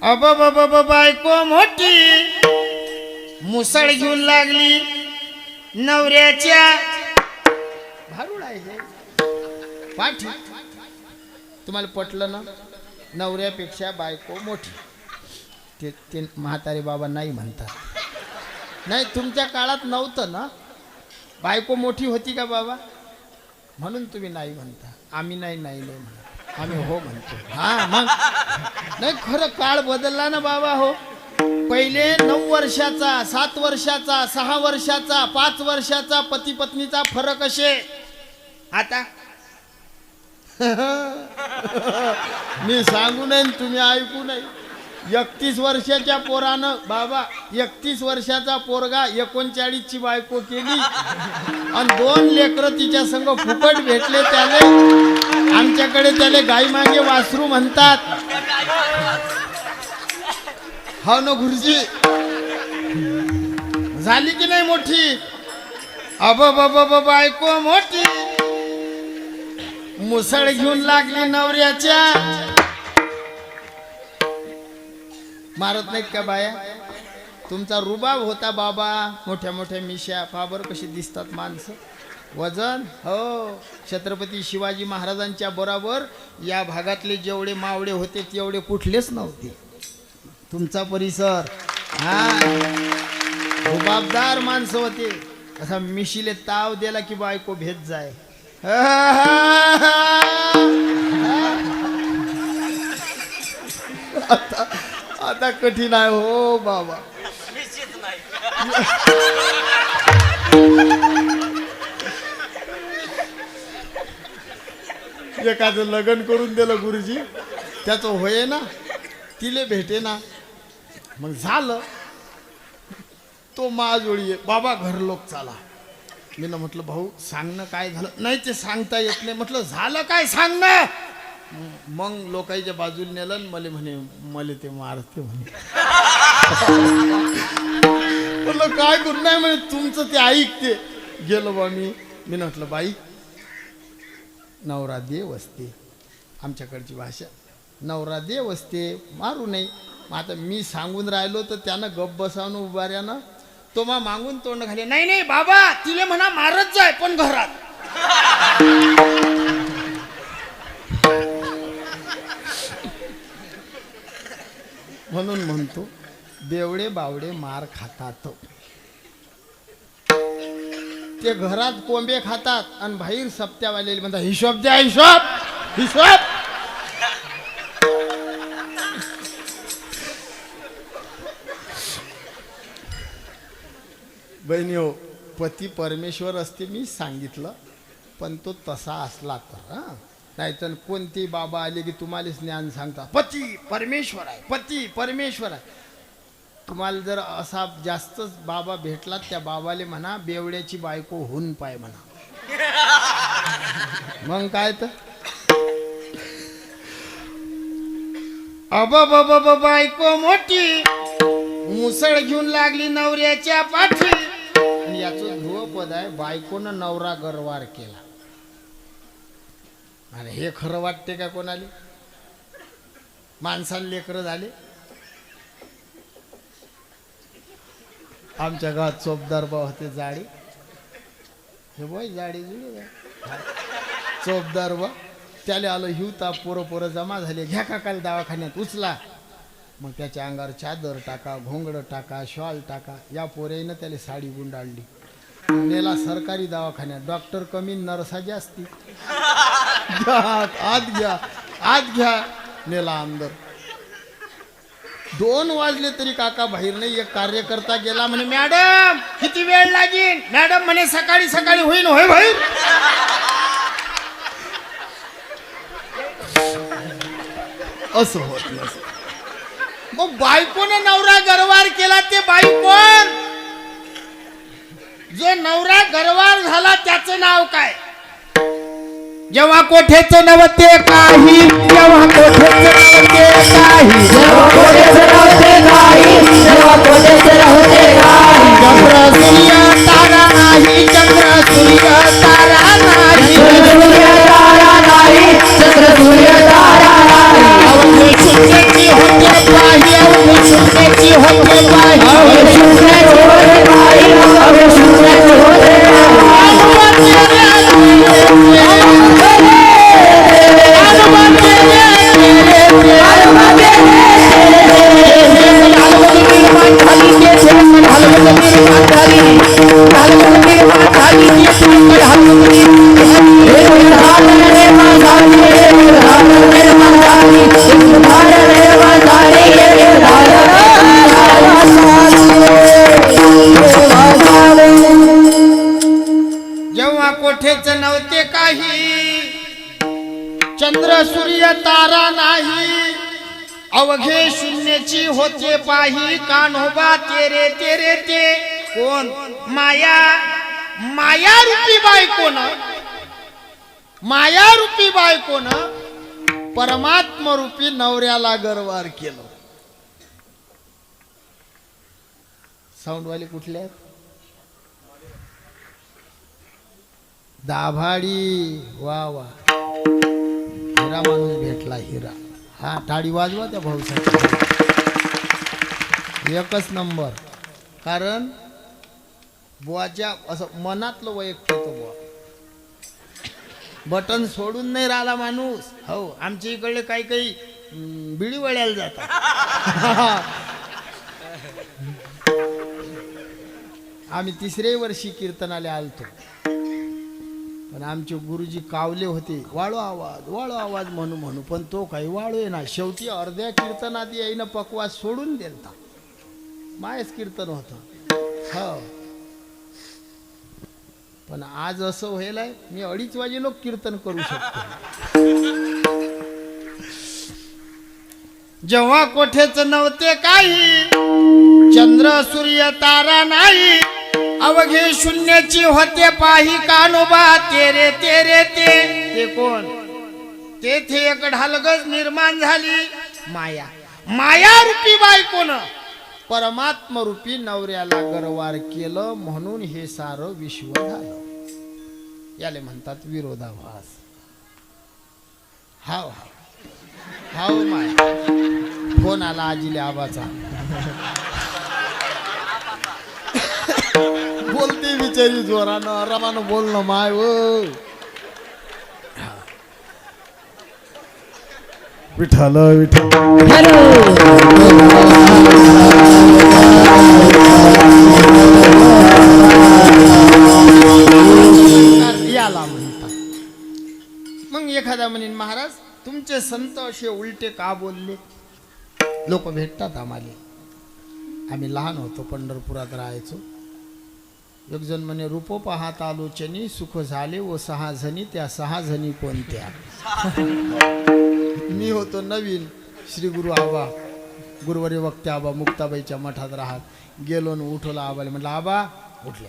अब बायको मोठी मुसळ घेऊन लागली नवऱ्याच्या भारूड आहे हे पाठी. तुम्हाला पटलं ना? नवऱ्यापेक्षा बायको मोठी. ते म्हातारे बाबा नाही म्हणतात. नाही, तुमच्या काळात नव्हतं ना. बायको मोठी होती का बाबा? म्हणून तुम्ही नाही म्हणता. आम्ही नाही म्हणत, आम्ही हो म्हणतो. हा मग नाही, खरं काळ बदलला ना बाबा. हो, पहिले 9 वर्षाचा, 7 वर्षाचा, 6 वर्षाचा, 5 वर्षाचा पती पत्नीचा फरक असे. आता मी सांगू नये तुम्ही ऐकू नये. 31 वर्षाच्या पोरानं बाबा, 31 वर्षाचा पोरगा 39 ची बायको केली आणि 2 लेकरं तिच्या संग फुकट भेटले. त्याले आमच्याकडे त्याले गाई मागे वासरू म्हणतात. हो ना गुरुजी? झाली की नाही मोठी? अब बायको मोठी मुसळ घेऊन लागली नवऱ्याच्या. मारत नाहीत का बाया? तुमचा रुबाब होता बाबा. मोठ्या मोठ्या मिशा पाबर कशी दिसतात माणसं. वजन हो, छत्रपती शिवाजी महाराजांच्या बरोबर या भागातले जेवढे मावळे होते तेवढे कुठलेच नव्हते. तुमचा परिसर हा रुबाबदार माणसं होते. असा मिशीले ताव दिला की बायको भेट जाय. आता कठीण आहे हो बाबा. एखादं लग्न करून दिलं गुरुजी, त्याचं होय ना, तिले भेटे ना, मग झालं. तो माजोळी बाबा घर लोक चाला. मी ना म्हटलं भाऊ सांग ना काय झालं. नाही ते सांगता येत नाही. म्हटलं झालं काय सांग ना. मग लोकांच्या बाजूला नेलं मले म्हणे मले ते मारते म्हणे. म्हटलं काय करू? नाही म्हणे तुमचं ते ऐकते. गेलो बा मी म्हटलं बाई नवरा देव असते. आमच्याकडची भाषा नवरा देव असते, मारू नये. मग आता मी सांगून राहिलो तर त्यानं गप बसावून उभाऱ्यानं तो मा मागून तोंड घाले. नाही बाबा तिले म्हणा मारत जाय पण घरात. म्हणून म्हणतो बेवडे बावडे मार खातात. ते घरात कोंबे खातात आणि बाहेर सप्त्यावाले म्हणतात हिशोब द्या, हिशोब. बहिणी हो, पती परमेश्वर असते मी सांगितलं, पण तो तसा असला तर. नाही तर कोणते बाबा आले की तुम्हाला ज्ञान सांगता पती परमेश्वर आहे, पती परमेश्वर आहे. तुम्हाला जर असा जास्तच बाबा भेटला त्या बाबाले म्हणा बेवड्याची बायको होऊन पाय म्हणा. मग काय तर अब बायको मोठी मुसळ घेऊन लागली नवऱ्याच्या पाठी. आणि याचं ध्रुवपद आहे बायकोनं नवरा गरवार केला. आणि हे खरं वाटते का कोणाले? माणसाला लेकरं झाले. आमच्या गावात चोपदार बा होते जाडी. हे बाई जाडी जुडी चोपदार बा. त्याला आलं हिवता पोरं जमा झाले. घ्या काकाला दवाखान्यात उचला. मग त्याच्या अंगावर चादर टाका, घोंगडं टाका, शॉल टाका. या पोरेनं त्याला साडी गुंडाळली. नेला सरकारी दवाखान्यात. डॉक्टर कमी, नर्सा जास्ती. आत घ्या नेला अंदर. 2 वाजले तरी काका बाहेर नाही. एक कार्यकर्ता गेला म्हणे मॅडम किती वेळ लागेल? मॅडम म्हणे सकाळी होईल. होय बाहेर. असं होत नसतं. मग बायकोने नवरा गरवार केला. ते बायकोन जो नवरा गरवार झाला त्याचं नाव काय? जेव्हा कोठेचं नव्हते काही, जेव्हा कोठेचं नव्हते काही, जेव्हा कोठेचं नव्हते काही, जेव्हा कोठेचं नव्हते काही. चंद्र सूर्य तारा नाही, चंद्र सूर्य तारा नाही, चंद्र सूर्य तारा नाही, चंद्र सूर्य तारा नाही. अवघे सुंदरची होते काही अवघे शून्यची होते पाही कान्होबा तेरे तेरे ते कोण माया माया रूपी बायकोन माया रूपी बायकोन परमात्मा रूपी नवऱ्याला गरवार केलं. साऊंडवाले कुठले आहेत? दाभाडी. वा वा, हिरा माणूस भेटला, हिरा. हा, टाळी वाजवा त्या भाऊसाठी. एकच नंबर. कारण बुवाच्या असं मनातलं वैयक्तिक बुवा बटन सोडून नाही राहिला माणूस. हो, आमच्या इकडले काही काही बिडी वळ्याला जातात. आम्ही 3ऱ्या वर्षी कीर्तनाला आलतो, पण आमचे गुरुजी कावले होते, वाळू आवाज म्हणू म्हणू, पण तो काही वाळू आहे ना. शेवटी अर्ध्या कीर्तनात येईन पकवास सोडून दिलता. मायच कीर्तन होतं. हो, पण आज असं व्हायलाय मी 2:30 वाजे लोक कीर्तन करू शकतो. जेव्हा कोठेच नव्हते काही, चंद्र सूर्य तारा नाही, अवघे शून्याची होते पाही कान्होबा तेरे तेरे ते कोण. तेथे एक ढालगज निर्माण झाली माया. माया रूपी बायकोन परमात्मा रूपी नवऱ्याला गरवार केलं, म्हणून हे सारं विश्व झालं. याले म्हणतात विरोधाभास. हाव हाव माया. फोन आला आजीले आबाचा. बोलते बिचारी जोरानं, रमानं बोलणं माय. ओ विठ्ठल विठ्ठल. याला म्हणतात. मग एखादा म्हणेन, महाराज तुमचे संत असे उलटे का बोलले? लोक भेटतात आम्हाला. आम्ही लहान होतो, पंढरपुरात राहायचो. एक जण म्हणे, रूप पाहात आलोचनी सुख झाले व 6 जणी, त्या 6 जणी कोणत्या? मी होतो नवीन. श्री गुरु आबा, गुरुवारी वक्ते आबा मुक्ताबाईच्या मठात राहत. गेलो न उठवला आबाला. म्हटलं, आबा उठले.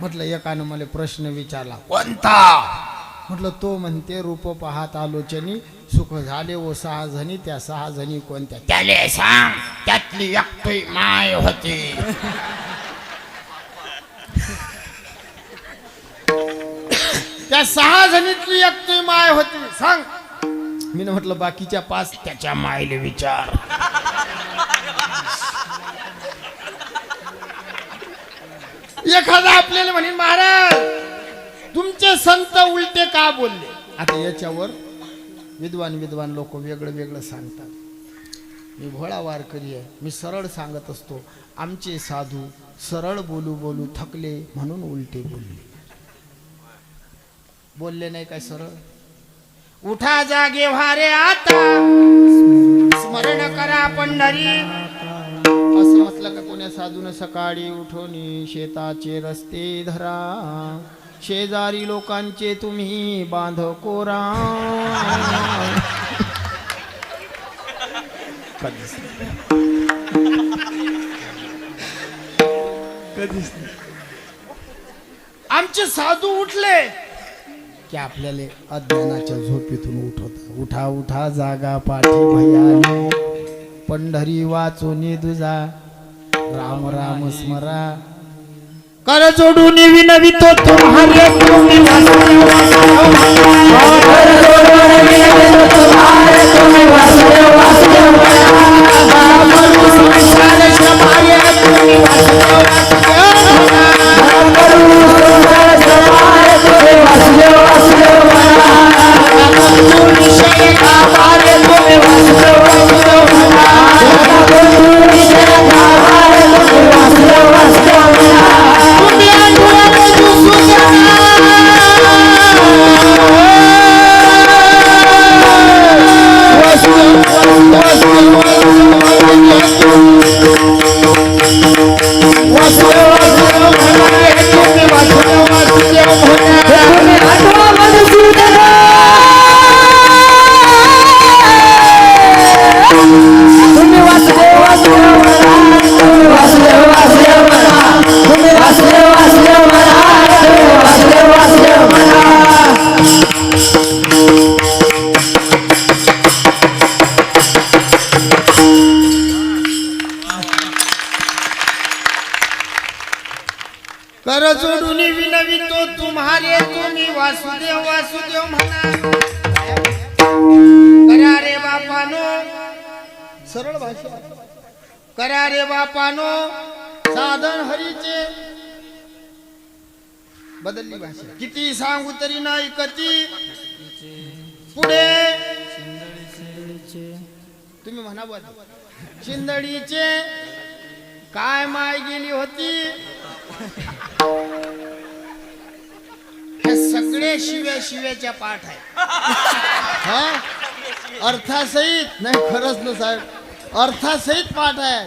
म्हटलं, एकानं मला प्रश्न विचारला, कोणता? म्हटलं, तो म्हणते रूप पाहात आलोचनी सुख झाले व 6 जणी, त्या 6 जणी कोणत्या? त्याले सांग, त्यातली एकटी माय होती. त्या 6 जणीतली एकटी माय होती, सांग. मी म्हटलं, बाकीच्या 5 त्याच्या मायले विचार. एखादा आपल्याला म्हणे, महाराज तुमचे संत उलटे का बोलले? आता याच्यावर विद्वान लोक वेगळं वेगळं सांगतात. मी भोळा वारकरी आहे, मी सरळ सांगत असतो. आमचे साधू सरळ बोलू बोलू थकले म्हणून उलटे बोलले नाही काय सरळ. उठा जागे व्हारे आता, स्मरण करा पंढरी. असं म्हटलं का कोण्या साधून? सकाळी उठोनी शेताचे रस्ते धरा, शेजारी लोकांचे तुम्ही बांध कोरा. कधीच आमचे साधू उठले की आपल्याला अज्ञानाच्या झोपेतून उठवता. उठा उठा जागा पाठी भयाली, पंढरी वाचून दुजा, राम राम स्मरा. कर जोडून विनवितो तुम्हारे तुम्ही कर जोडून विनवितो तुम्हारे तुम्ही वासुदेव वासुदेव म्हणा. करा रे बापानो, सरळ भाषा. करा रे बापानो साधन हरीचे. बदलली भाषा. किती सांगू तरी नाही ऐकती. पुढे तुम्ही म्हणा बघ. शिंदडीचे काय माय गेली होती. हे सगळे शिव्या शिव्याच्या पाठ आहे. हा अर्थासहित नाही. खरंच ना साहेब, अर्थासहित पाठ आहे.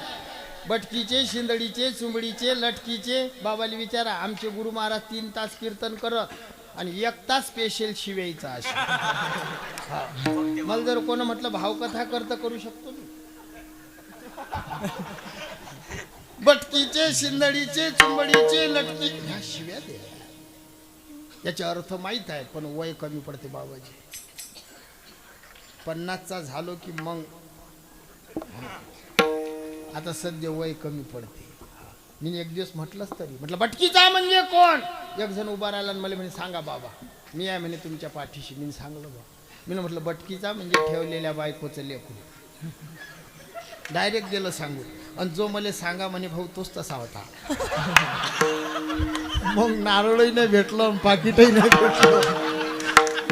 बटकीचे, शिंदडीचे, चुंबडीचे, लटकीचे. बाबाली विचारा. आमचे गुरु महाराज 3 तास कीर्तन करत आणि 1 तास स्पेशल शिव्यायचा असे. मला जर कोण म्हटलं भावकथा करता करू शकतो मी. बटकीचे, शिंदडीचे, चुंबडीचे, लटकी ह्या शिव्या दे. याचे अर्थ माहित आहे पण वय कमी पडते बाबाजी. 50चा झालो की मग आता सध्या वय कमी पडते. मी एक दिवस म्हटलंच तरी म्हटलं बटकीचा म्हणजे कोण. एक जण उभा राहिला आणि मला म्हणे सांगा बाबा. मी आहे म्हणे तुमच्या पाठीशी. मी सांगलो बा. मी म्हटलं बटकीचा म्हणजे ठेवलेल्या बायकोचं लेकरू. डायरेक्ट गेलं सांगून. आणि जो मला सांगा म्हणे भाऊ तोच तसा होता. मग नारळही नाही भेटलं, पाकिटही नाही भेटलं.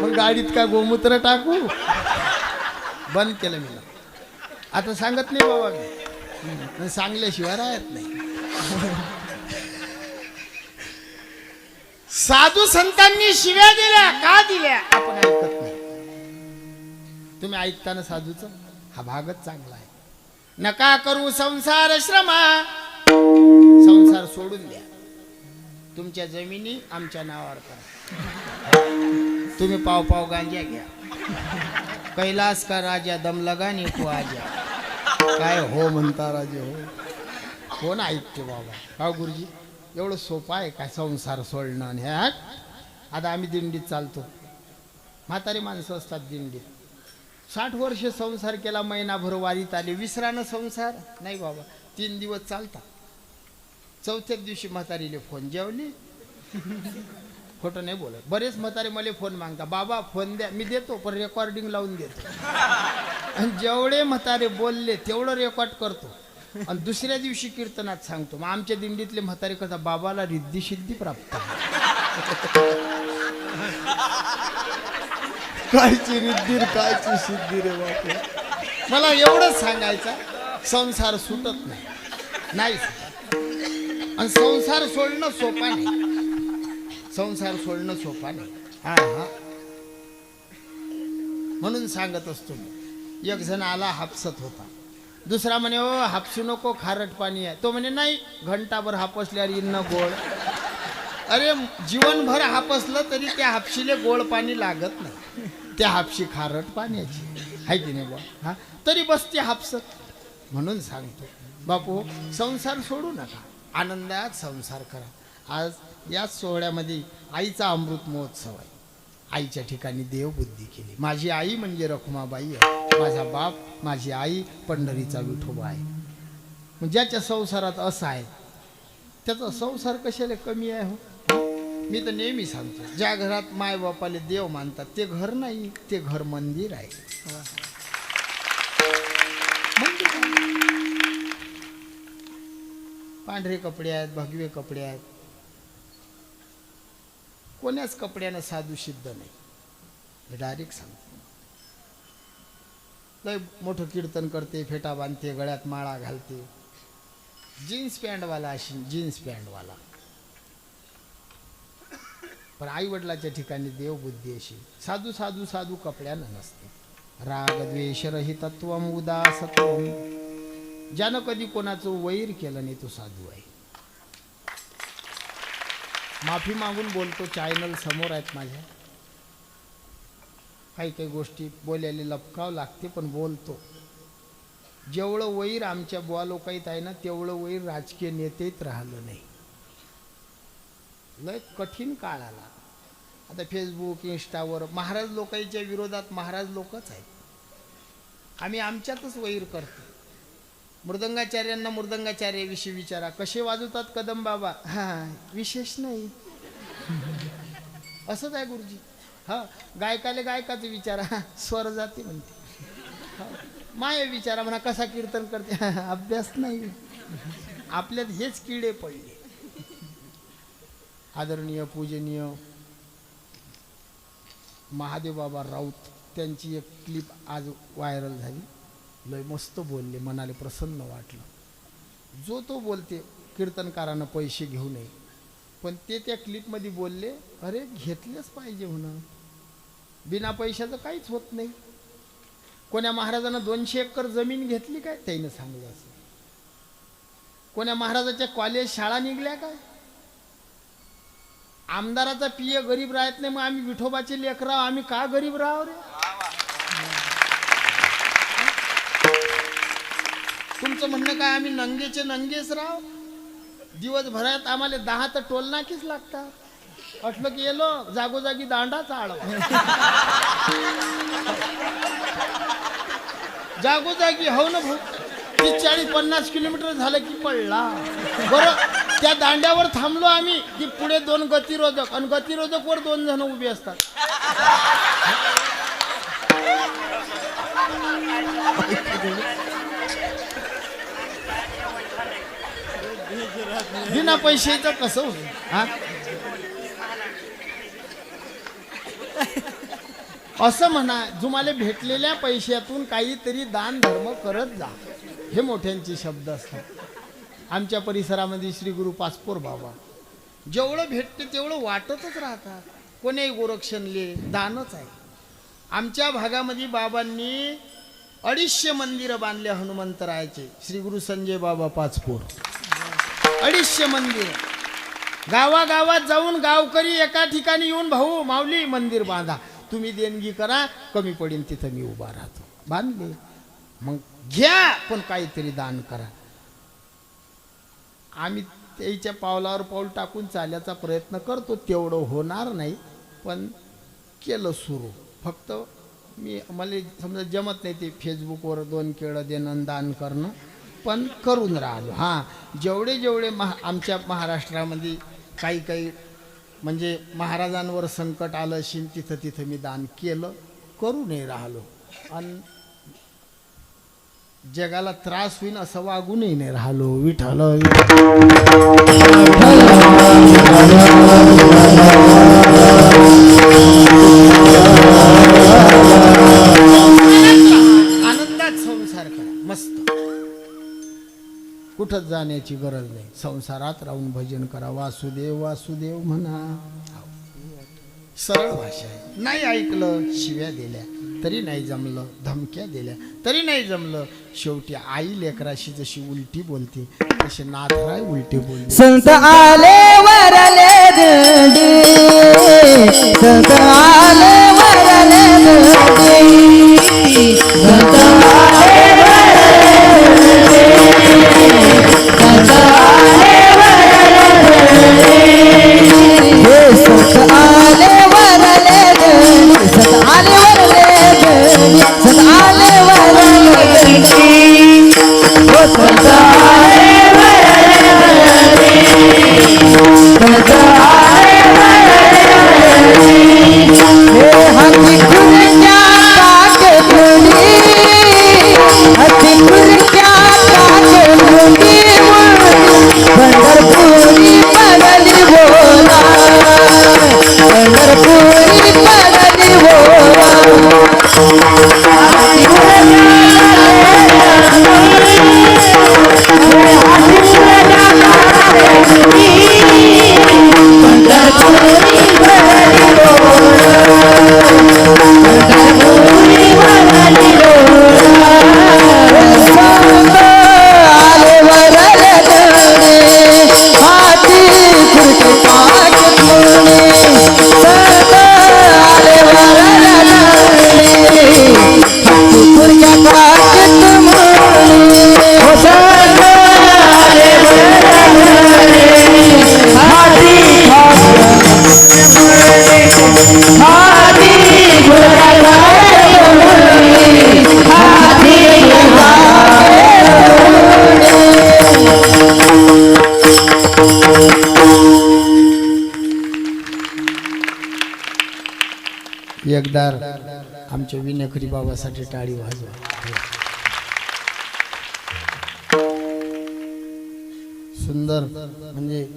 मग गाडीत का गोमूत्र टाकू. बंद केलं मी. आता सांगत नाही बाबा मी. सांगल्याशिवाय राहत नाही. साधू संतांनी शिव्या दिल्या का दिल्या आपण ऐकत नाही. तुम्ही ऐकताना साधूचं हा भागच चांगला आहे. नका करू संसार श्रमा. संसार सोडून द्या. तुमच्या जमिनी आमच्या नावावर करा. तुम्ही पाव पाव गांजा घ्या. कैलास का राजा दम लगाने को आजा. काय हो म्हणता राजे हो. कोण ऐकते बाबा. का गुरुजी एवढं सोपं आहे काय संसार सोडणं. आणि ह्या आता आम्ही दिंडीत चालतो. म्हातारी माणसं असतात दिंडीत. 60 वर्ष संसार केला. महिनाभर वारीत आले. विसरानं संसार नाही बाबा. 3 दिवस चालतात. 4थ्या दिवशी म्हातारीले फोन. जेवली. खोटं नाही बोलत. बरेच म्हातारे मला फोन मागता. बाबा फोन द्या. मी देतो पण रेकॉर्डिंग लावून देतो. आणि जेवढे म्हातारे बोलले तेवढं रेकॉर्ड करतो आणि दुसऱ्या दिवशी कीर्तनात सांगतो. मग आमच्या दिंडीतले म्हातारे करता बाबाला रिद्धी सिद्धी प्राप्त. कायची रिद्धी कायची सिद्धी रे बापू. मला एवढंच सांगायचं संसार सुटत नाही. आणि संसार सोडणं सोपा नाही. संसार सोडणं सोपा नाही. हा हा म्हणून सांगत असतो मी. एक जण आला हापसत होता. दुसरा म्हणे ओ हापसू नको खारट पाणी आहे. तो म्हणे नाही घंटाभर हापसल्यावर इन्न गोड. अरे जीवनभर हापसलं तरी त्या हापशीले गोड पाणी लागत नाही. त्या हापशी खारट पाण्याची आहे की नाही बा. हा तरी बसते हापसत. म्हणून सांगतो बापू संसार सोडू नका. आनंदात संसार करा. आज याच सोहळ्यामध्ये आईचा अमृत महोत्सव आहे. आईच्या ठिकाणी देवबुद्धी केली. माझी आई म्हणजे रखुमाबाई आहे. माझा बाप माझी आई पंढरीचा विठोबा आहे. मग ज्याच्या संसारात असं आहे त्याचा संसार कशाला कमी आहे हो. मी तर नेहमी सांगतो ज्या घरात माय बापाले देव मानतात ते घर नाही, ते घर मंदिर आहे. पांढरे कपडे आहेत, भगवे कपडे आहेत. कोण्याच कपड्यानं साधू सिद्ध नाही. डायरेक्ट सांगतो. लय मोठं कीर्तन करते, फेटा बांधते, गळ्यात माळा घालते. जीन्स पॅन्टवाला अशी जीन्स पॅन्टवाला. पण आई वडिलाच्या ठिकाणी देवबुद्धी अशी. साधू साधू साधू कपड्यानं नसते. राग द्वेष रहितत्वम उदासत्वम. ज्यानं कधी कोणाचं वैर केलं नाही तो साधू आहे. माफी मागून बोलतो. चॅनल समोर आहेत माझ्या. काही काही गोष्टी बोलायला लपकावं लागते पण बोलतो. जेवढं वैर आमच्या बुवा लोकाईत आहे ना तेवढं वैर राजकीय नेतेत राहिलं नाही. लय कठीण काळ आला. आता फेसबुक इंस्टावर महाराज लोकांच्या विरोधात महाराज लोकच आहेत. आम्ही आमच्यातच वैर करतो. मृदंगाचार्यांना मृदंगाचार्याविषयी विचारा, कसे वाजवतात कदम बाबा. हा विशेष नाही, असंच आहे गुरुजी. हा गायकाले गायकाचं विचारा, स्वर जाते म्हणते. माय विचारा म्हणा कसा कीर्तन करते, अभ्यास नाही. आपल्यात हेच किडे पडले. आदरणीय पूजनीय महादेव बाबा राऊत त्यांची एक क्लिप आज व्हायरल झाली. लय मस्त बोलले, मनाला प्रसन्न वाटलं. जो तो बोलते कीर्तनकारानं पैसे घेऊ नये, पण ते त्या क्लिपमध्ये बोलले, अरे घेतलेच पाहिजे म्हणून, बिना पैशाचं काहीच होत नाही. कोण्या महाराजानं 200 एकर जमीन घेतली काय, त्यानं सांगितलं असं. कोण्या महाराजाच्या कॉलेज शाळा निघल्या काय. आमदाराचा पिये गरीब राहत नाही, मग आम्ही विठोबाचे लेकराव, आम्ही का गरीब राहाव रे. तुमचं म्हणणं काय, आम्ही नंगेचे नंगेच राव. दिवसभरात आम्हाला 10 तर टोल नाकीच लागतात. म्हटलं की येलो जागोजागी दांडाच आडवा, जागोजागी. हो ना भाऊ, 30-40-50 किलोमीटर झालं की पडला. बरं त्या दांड्यावर थांबलो आम्ही की पुढे 2 गतिरोधक, आणि गतिरोधक वर 2 जण उभे असतात. बिना पैशाचं कसं होईल. हा असं म्हणा, तुम्हाला भेटलेल्या पैशातून काहीतरी दान धर्म करत जा, हे मोठ्यांचे शब्द असतात. आमच्या परिसरामध्ये श्री गुरु पाचपोर बाबा जेवढं भेटते तेवढं वाटतच राहतात. कोणीही गोरक्षणले दानच आहे. आमच्या भागामध्ये बाबांनी 250 मंदिरं बांधले हनुमंतरायाचे. श्री गुरु संजय बाबा पाचपोर 250 मंदिर. गावागावात जाऊन गावकरी एका ठिकाणी येऊन, भाऊ माऊली मंदिर बांधा, तुम्ही देणगी करा, कमी पडेल तिथं मी उभा राहतो. बांधले. मग घ्या, पण काहीतरी दान करा. आम्ही त्याच्या पावलावर पाऊल टाकून चालण्याचा प्रयत्न करतो. तेवढं होणार नाही, पण केलं सुरू. फक्त मला समजा जमत नाही ते फेसबुकवर 2 केळं देणं दान करणं, पण करून राहिलो. हां जेवढे आमच्या महाराष्ट्रामध्ये काही म्हणजे महाराजांवर संकट आलं असेल तिथं मी दान केलं, करूनही राहिलो. आणि जगाला त्रास होईन असं वागूनही नाही राहिलो. विठ्ठल आनंदात संसार करा, मस्त. कुठंच जाण्याची गरज नाही. संसारात राहून भजन करा. वासुदेव वासुदेव म्हणा. सरळ भाषा आहे. नाही ऐकलं, शिव्या दिल्या तरी नाही जमलं, धमक्या दिल्या तरी नाही जमलं. शेवटी आई लेकराशी जशी उलटी बोलते तसे नाथराय उलटी बोलते. संत आले वरले दंडी, संत आले वरले दंडी, संत आले वरले दंडी, संत आले वरले दंडी, संत आले वरले दंडी, संत आले वरले दंडी, संत आले वरले दंडी, संत आले हाथी खुर्च्या काकमुंडी, हाथी खुर्च्या काकमुंडी, पंढरपुरी पगली बोला, पंढरपुरी पगली बोला. एकदा आमच्या विनेखरी बाबासाठी टाळी वाजवा. सुंदर म्हणजे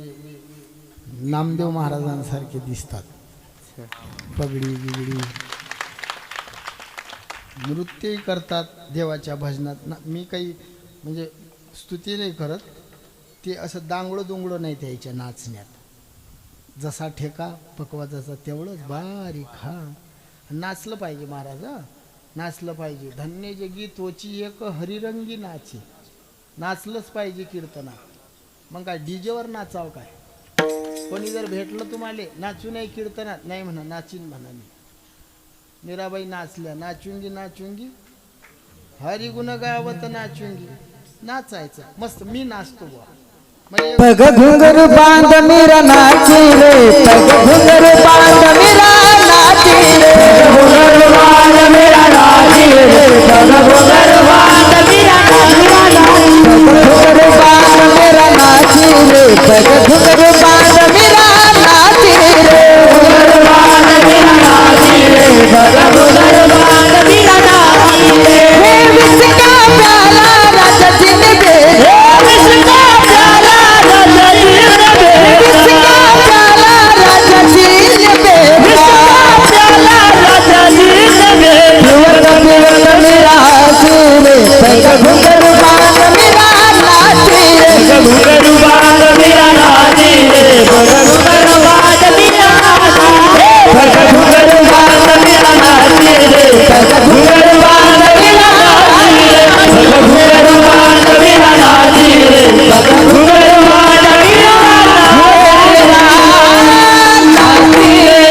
नामदेव महाराजांसारखे दिसतात. पगडी बिगडी नृत्यही करतात देवाच्या भजनात. मी काही म्हणजे स्तुती नाही करत, ते असं दांगडं दुंगडं नाही त्याच्या नाचण्यात. जसा ठेका पकवाजाचा तेवढंच बारीक. हा नाचलं पाहिजे महाराज, नाचलं पाहिजे. धन्य जगी तोची एक हरिरंगी नाचे. नाचलंच पाहिजे कीर्तनात. मग काय डीजेवर नाचाव काय? कोणी जर भेटलं तुम्हाला नाचू नाही कीर्तनात, नाही म्हणा नाचीन म्हणा. मी मीराबाई नाचल्या, नाचूंगी नाचूंगी हरी गुण गावत नाचूंगी. नाचायचं मस्त. मी नाचतो बुवा. पग घुंगर बांध मेरा नाची रे, पग घुंगर बांध मेरा नाची रे, घुंगर बांध मेरा नाची रे, पग घुंगर बांध मेरा नाची रे, पग घुंगर बांध मेरा नाची रे, घुंगर बांध मेरा नाची रे, पग घुंगर बांध मेरा नाची रे. हे विसका प्याला राजा जी ने दे, हे विसका प्याला राजा जी ने दे, विसका प्याला राजा जी ने दे, विसका प्याला राजा जी ने दे. घुंगर बांध मेरा नाची रे, पग घुंगर बांध मेरा नाची रे, घुंगर बांध मेरा नाची रे, पग घुंगर बांध मेरा नाची रे, पग घुंगर बांध मेरा नाची रे, पग घुंगर बांध मेरा नाची रे, पग घुंगर बांध मेरा नाची रे, पग घुंगर बांध मेरा नाची रे.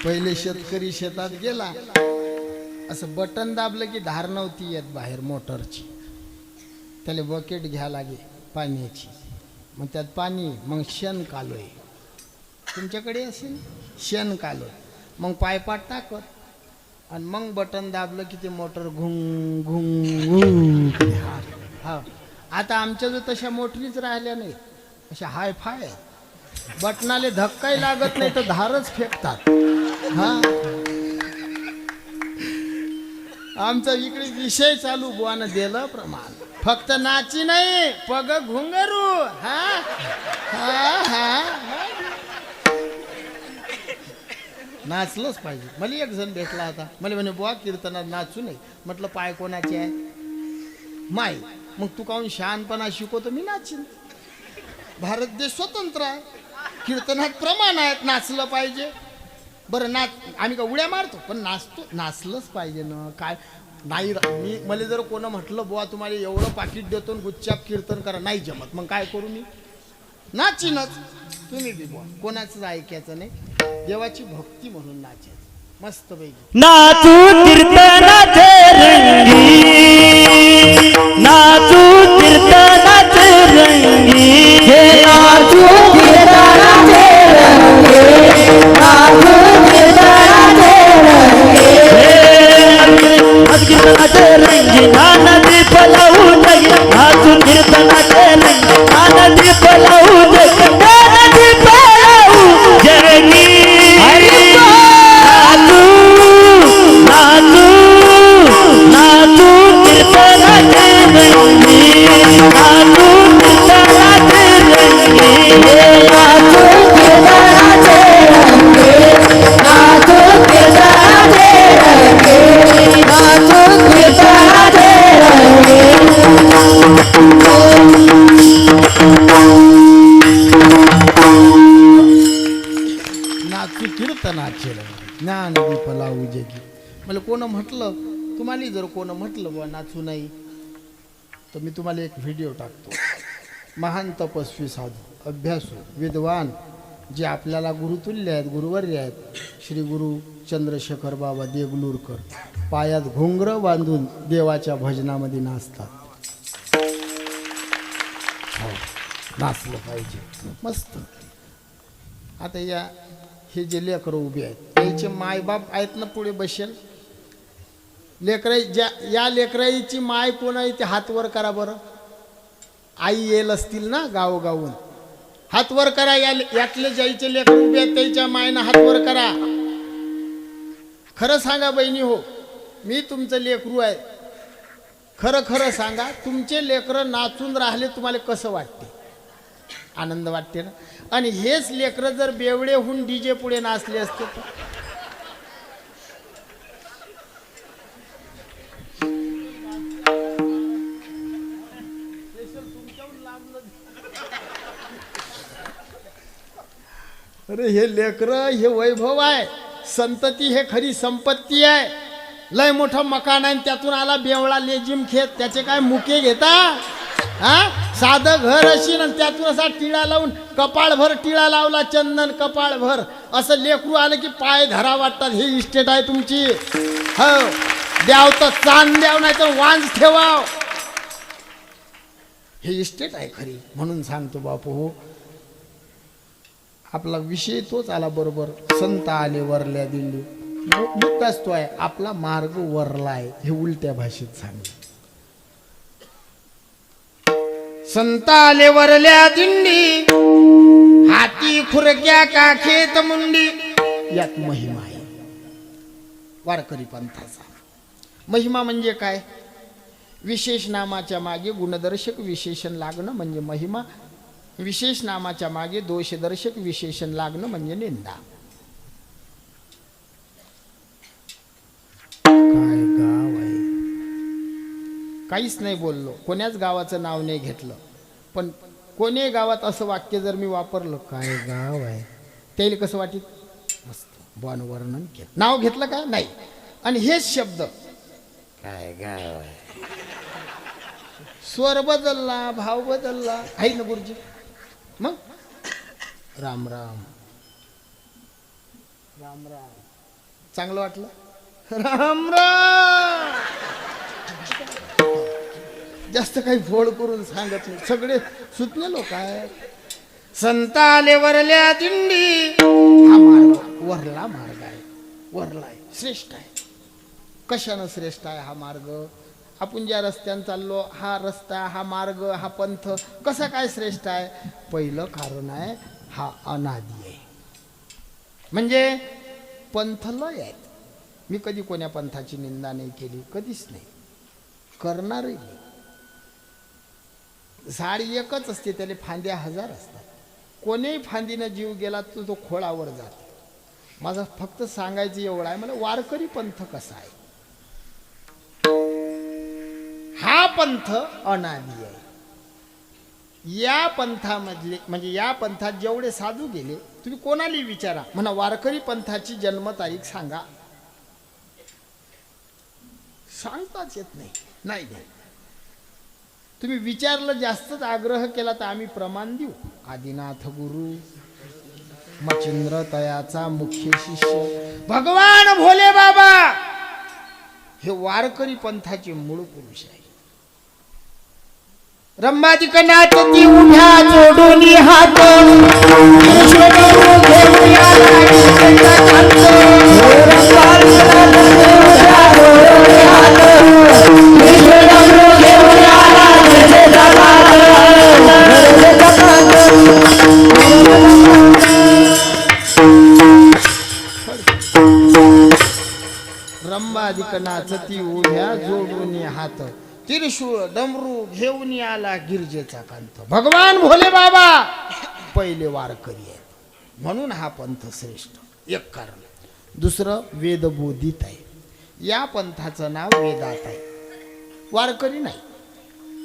पहिले शेतकरी शेतात गेला, असं बटन दाबलं की धार नव्हती येत बाहेर मोटरची. त्याला बकेट घ्या लागे पाण्याची. मग त्यात पाणी, मग शेण कालोय. तुमच्याकडे असेल शेण कालोय. मग पायपाट टाकत आणि मग बटन दाबलं की ते मोटर घुंग घुंग घुंग. हा आता आमच्या जो तशा मोटरीच राहिल्या नाही, अशा हाय फाय. बटनाले धक्काही लागत नाही तर धारच फेकतात. हा आमचा इकडे विषय चालू. बुवानं दिलं प्रमाण. फक्त नाची नाही, पग घुंगरू. हा हा हा नाचलंच पाहिजे. मला एक जण भेटला होता, मला म्हणे बुवा कीर्तनात नाचू नाही. म्हटलं पाय कोणाचे आहे? माय. मग तू काहून शहाणपणा शिकवतो? मी नाचीन. भारत देश स्वतंत्र आहे, कीर्तनात प्रमाण आहेत, नाचलं पाहिजे. बरं नाच, आम्ही का उड्या मारतो, पण नाचतो. नाचलंच पाहिजे ना. काय नाही मी, मला जर कोणं म्हटलं बुवा तुम्हाला एवढं पाकिट देतो गुच्चाप कीर्तन करा, नाही जमत. मग काय करू मी? नाचीनच. तुम्ही बी बुवा कोणाचंच ऐकायचं नाही. देवाची भक्ती म्हणून नाचायचं मस्त पैकी. नाचू कीर्तनाचे रंगी, नाचू कीर्तनाचे रंगी, हे नाचू कीर्तनाचे रंगी, नाचू कीर्तनाचे रंगी, नाचू कीर्तनाचे रंगी, नानदी पलाऊ जगी, नाचू कीर्तनाचे रंगी, नानदी पलाऊ जगी, नानदी पलाऊ जगी. नाचू कीर्तनाचे रंगी, नाचू कीर्तनाचे रंगी, नाचू कीर्तनाचे रंगी, नाचू कीर्तनाचे रंगी, नाचू कीर्तनाचे रंगी. नाचू कीर्तनाचे ज्ञानदीप लावू जगी. मला कोणं म्हटलं, तुम्हाला जर कोणं म्हटलं बुवा नाचू नाही, तर मी तुम्हाला एक व्हिडिओ टाकतो. महान तपस्वी साधू अभ्यासू विद्वान जे आपल्याला गुरुतुल्य आहेत, गुरुवर्य आहेत, श्री गुरु चंद्रशेखर बाबा देगलूरकर पायात घोंगरं बांधून देवाच्या भजनामध्ये नाचतात. हो, नाचलं पाहिजे मस्त. आता या हे जे लेकरं उभे आहेत, त्याचे मायबाप आहेत ना पुढे बसेल. लेकराई ज्या या लेकराईची माय कोण आहे ते हात वर करा बरं. आई येईल असतील ना गावोगावून. हात वर करा. यातले ज्याचे लेकरू उभे आहेत त्याच्या मायनं हात वर करा. खरं सांगा बहिणी हो, मी तुमचं लेकरू आहे. खरं खरं सांगा, तुमचे लेकरं नाचून राहिले तुम्हाला कसं वाटते? आनंद वाटते ना? आणि हेच लेकरं जर बेवडे होऊन डीजे पुढे नाचले असते तर अरे हे लेकरं हे वैभव आहे, संतती हे खरी संपत्ती आहे. लय मोठं मकान आहे त्यातून आला बेवळा लेजिम खेत, त्याचे काय मुके घेता? हा, साधं घर अशी ना त्यातून असा टिळा लावून कपाळभर टिळा लावला, चंदन कपाळभर, असं लेकरू आलं की पाय धरा वाटतात. हे इस्टेट आहे तुमची. हो, द्याव तर चांद द्याव, नाही तर वांज ठेवाव. हे इस्टेट आहे खरी. म्हणून सांगतो बापू हो, आपला विषय तोच आला बरोबर. संत आले वरल्या दिंडी. मुद्दाच तो आहे, आपला मार्ग वरला आहे. हे उलट्या भाषेत सांग. संत आले वरल्या दिंडी, हाती खुरक्या काखेत मुंडी. यात महिमा आहे वारकरी पंथाचा. महिमा म्हणजे काय? विशेष नामाच्या मागे गुणदर्शक विशेषण लागणं म्हणजे महिमा. विशेष नामाच्या मागे दोषदर्शक विशेषण लागणं म्हणजे निंदा. काय गाव आहे? काहीच नाही बोललो, कोण्याच गावाचं नाव नाही घेतलं, पण कोणी गावात असं वाक्य जर मी वापरलं, काय गाव आहे, त्याला कसं वाटेल? मस्त बन वर्णन केलं. नाव घेतलं का? नाही. आणि हेच शब्द काय गाव आहे, स्वर बदलला, भाव बदलला आहे ना गुरुजी. मग राम राम राम राम, चांगलं वाटलं? राम राम. जास्त काही फोड करून सांगत नाही, सगळे सुटले लोक आहेत. संत आले वरल्या दिंडी, हा मार्ग वरला मार्ग आहे. वरला आहे, श्रेष्ठ आहे. कशानं श्रेष्ठ आहे हा मार्ग? आपण ज्या रस्त्यानं चाललो, हा रस्ता, हा मार्ग, हा पंथ कसा काय श्रेष्ठ आहे? पहिलं कारण आहे, हा अनादी आहे. म्हणजे पंथ लय आहेत. मी कधी कोण्या पंथाची निंदा नाही केली, कधीच नाही, करणारही नाही. झाड एकच असते, त्याला फांद्या हजार असतात. कोणीही फांदीनं जीव गेला तर तो खोळावर जातो. माझं फक्त सांगायचं एवढं आहे, मला वारकरी पंथ कसा आहे. हा पंथ अनादी आहे. या पंथामधले म्हणजे या पंथात जेवढे साधू गेले, तुम्ही कोणाला विचारा, म्हणा वारकरी पंथाची जन्मतारीख सांगा, सांगताच येत नाही. नाही नाही, तुम्ही विचारलं, जास्तच आग्रह केला तर आम्ही प्रमाण देऊ. आदिनाथ गुरु, मचिंद्र तयाचा मुख्य शिष्य भगवान भोले बाबा हे वारकरी पंथाचे मूळ पुरुष आहे. रंबादिक नाचती उभ्या जोडून हात, रंबादिक नाचती उभ्या जोडून हात, त्रिशूळ डमरू घेऊन आला गिरजेचा कांत. भगवान भोले बाबा पहिले वारकरी आहेत, म्हणून हा पंथ श्रेष्ठ. एक कारण. दुसरं, वेदबोधित आहे. या पंथाचं नाव वेदात आहे, वारकरी नाही.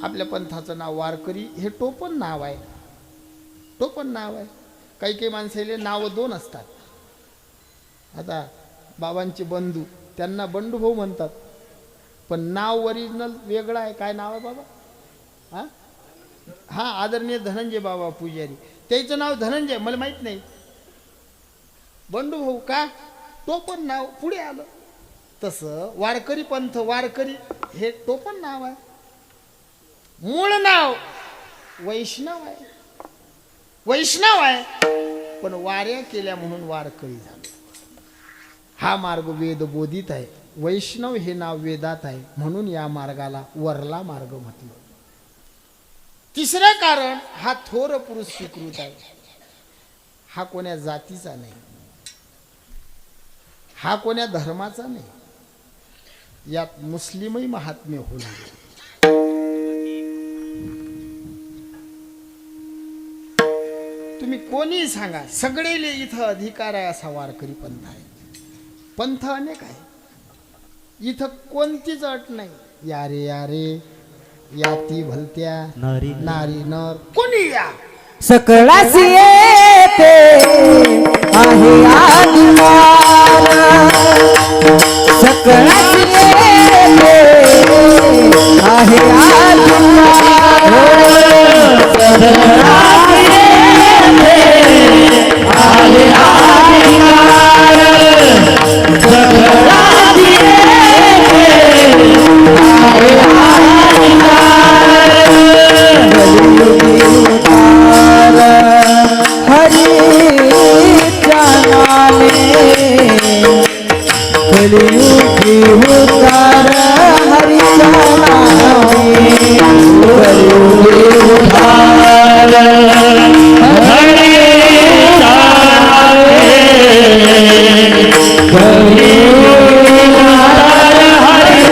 आपल्या पंथाचं नाव वारकरी हे टोपण नाव आहे. टोपण नाव आहे. काही काही माणसाले नाव दोन असतात. आता बाबांचे बंधू, त्यांना बंडूभाऊ म्हणतात, पण नाव ओरिजिनल वेगळं आहे. काय नाव आहे बाबा? हा हा, आदरणीय धनंजय बाबा पुजारी, त्याचं नाव धनंजय, मला माहित नाही. बंडूभाऊ का? टोपण नाव पुढे आलं. तसं वारकरी पंथ, वारकरी हे टोपण नाव आहे. मूळ नाव वैष्णव आहे. वैष्णव आहे, पण वाऱ्या केल्या म्हणून वारकरी झालं. हा मार्ग वेदबोधित आहे. वैष्णव हे नाव वेदात आहे, म्हणून या मार्गाला वरला मार्ग म्हटलं. तिसरं कारण, हा थोर पुरुष स्वीकृत आहे. हा कोण्या जातीचा नाही, हा कोण्या धर्माचा नाही. यात मुस्लिमही महात्म्य होईल. तुम्ही कोणी सांगा, सगळेले इथं अधिकार आहे असा वारकरी पंथ आहे. पंथ अनेक आहे, इथं कोणतीच अट नाही. यारे यारे, याती भलत्या, नारी नारी नर, कोणी या. सकळाच येते आहे आदिवार, सकळाच येते आहे आदिवार, सकळाच येते आहे आदिवार, सकळाच येते आहे आदिवार. हरीच्या नामे कलियुगी उतार, हरीच्या नामे कलियुगी उतार, हरीच्या नामे कलियुगी उतार, हरीच्या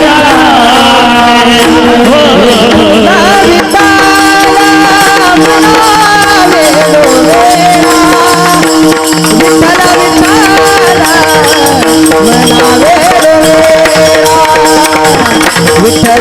विठ्ठल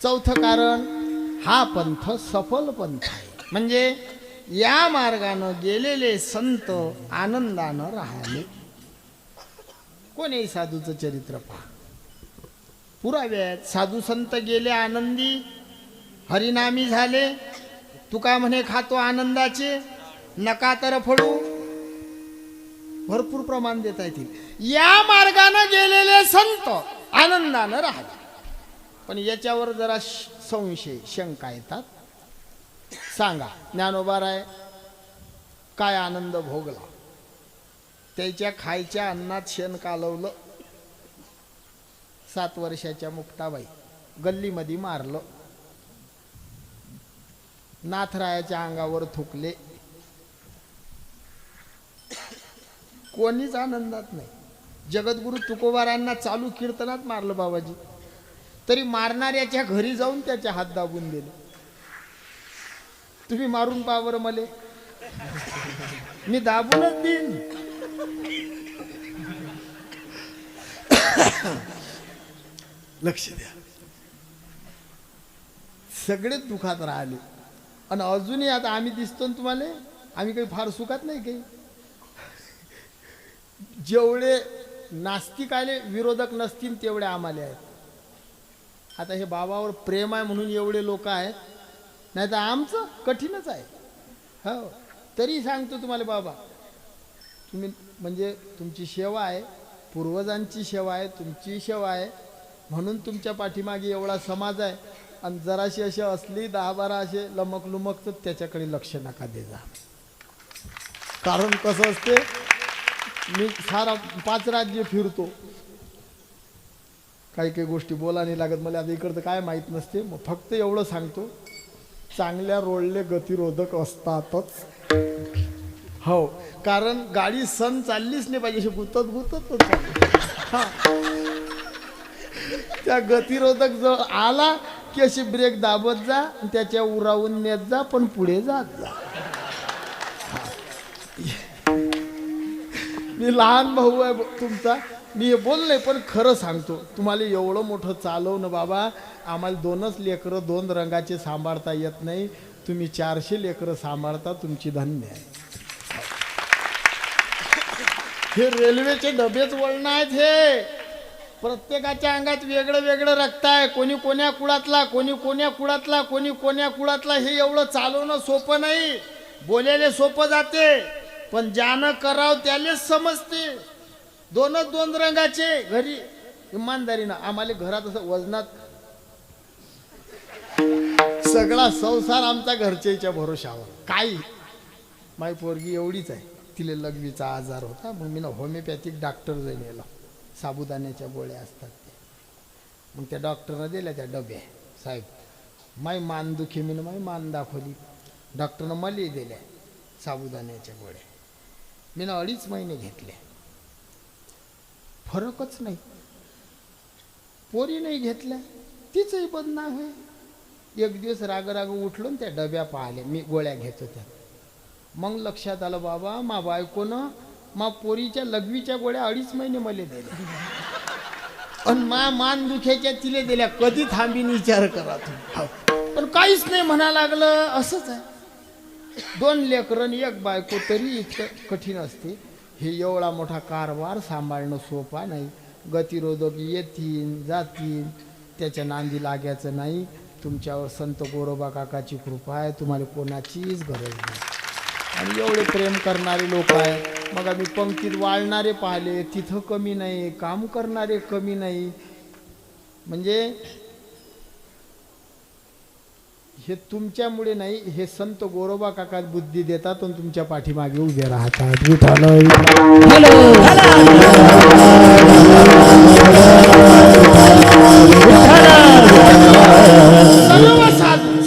चौथं कारण, हा पंथ सफल पंथ आहे. म्हणजे या मार्गानं गेलेले संत आनंदानं राहिले. कोणीही साधूचं चरित्र पहा, पुरावे आहेत. साधू संत गेले आनंदी, हरिनामी झाले. तुका म्हणे खातो आनंदाचे, नका तर फोडू. भरपूर प्रमाण देता येतील. या मार्गानं गेलेले संत आनंदानं राहिले. पण याच्यावर जरा संशय, शंका येतात. सांगा, ज्ञानोबाराय काय आनंद भोगला? त्याच्या खायच्या अन्नात शेण कालवलं. 7 वर्षाच्या मुक्ताबाई गल्लीमध्ये मारलं. नाथरायाच्या अंगावर थुकले. कोणीच आनंदात नाही. जगद्गुरु तुकोबारायांना चालू कीर्तनात मारलं बाबाजी, तरी मारणाऱ्याच्या घरी जाऊन त्याचे हात दाबून दिले. तुम्ही मारून पहा बरं मले, मी दाबूनच देईन. लक्ष द्या. सगळेच दुखात राहिले. आणि अजूनही आता आम्ही दिसतो ना तुम्हाला, आम्ही काही फार सुखात नाही. काही जेवढे नास्तिक आले विरोधक नसतील तेवढे आम्हाला आहेत. आता हे बाबावर प्रेम आहे म्हणून एवढे लोक आहेत, नाही तर आमचं कठीणच आहे. हो, तरी सांगतो तुम्हाला बाबा, तुम्ही म्हणजे तुमची सेवा आहे, पूर्वजांची सेवा आहे, तुमची सेवा आहे, म्हणून तुमच्या पाठीमागे एवढा समाज आहे. आणि जराशी अशी असली 10-12 असे लमक लुमक, तर त्याच्याकडे लक्ष नका दे जा. कारण कसं असते, मी सारा 5 राज्य फिरतो, काही काही गोष्टी बोला नाही लागत मला. आता इकडं काय माहीत नसते. मग फक्त एवढं सांगतो, चांगल्या रोडले गतिरोधक असतातच. हो, कारण गाडी सण चाललीच नाही पाहिजे, अशी गुतत गुतत. हा, त्या गतिरोधक जर आला की अशी ब्रेक दाबत जा, त्याच्या उरावून नेत जा, पण पुढे जात जा. मी लहान भाऊ आहे तुमचा, मी हे बोलले पण खरं सांगतो तुम्हाला. एवढं मोठं चालवणं बाबा, आम्हाला 2च लेकरं 2 रंगाचे सांभाळता येत नाही, तुम्ही 400 लेकरं सांभाळता, तुमची धन्य आहे. हे रेल्वेचे डबेच वळण आहेत. हे प्रत्येकाच्या अंगात वेगळं वेगळं रक्त आहे. कोणी कोण्या कुळातला, कोणी कोण्या कुळातला, कोणी कोण्या कुळातला. हे एवढं चालवणं सोपं नाही. बोलायला सोपं जाते, पण ज्यानं करावं त्यालाच समजते. 2 रंगाचे घरी इमानदारीनं आम्हाला घरात असं वजनात सगळा संसार आमचा घरच्याच्या भरोशावर. काही माझी पोरगी एवढीच आहे, तिला लघवीचा आजार होता. मग मी ना होमिओपॅथिक डॉक्टर जाऊन गेलो. साबुदाण्याच्या गोळ्या असतात ते. मग त्या डॉक्टरनं दिल्या त्या डब्या. साहेब माई मान दुखी, मी माई मान दाखवली. डॉक्टरनं मला दिल्या साबुदाण्याच्या गोळ्या. मी ना 2.5 महिने घेतले, फरकच नाही. पोरी नाही घेतल्या, तिचंही बदनाम आहे. एक दिवस राग उठलो आणि त्या डब्या पाहिल्या, मी गोळ्या घेत होत्या. मग लक्षात आलं, बाबा मा बायकोनं मा पोरीच्या लघवीच्या गोळ्या 2.5 महिने मला दिल्या आणि मा मान दुख्याच्या तिले दिल्या. कधी थांबीन विचार करा तुम्ही. पण काहीच नाही म्हणा लागलं. असंच आहे. 2 लेकरं 1 बायको तरी इतकं कठीण असते. हे एवढा मोठा कारभार सांभाळणं सोपा नाही. गतिरोधक येतील जातील, त्याच्या नांदी लागायचं नाही. तुमच्यावर संत गोरोबा काकाची कृपा आहे, तुम्हाला कोणाचीच गरज नाही. आणि एवढे प्रेम करणारे लोक आहे. मग आम्ही पंक्तीत वाळणारे पाहिले, तिथं कमी नाही, काम करणारे कमी नाही. म्हणजे हे तुमच्यामुळे नाही, हे संत गोरोबा काका बुद्धी देतात आणि तुमच्या पाठीमागे उभे राहतात.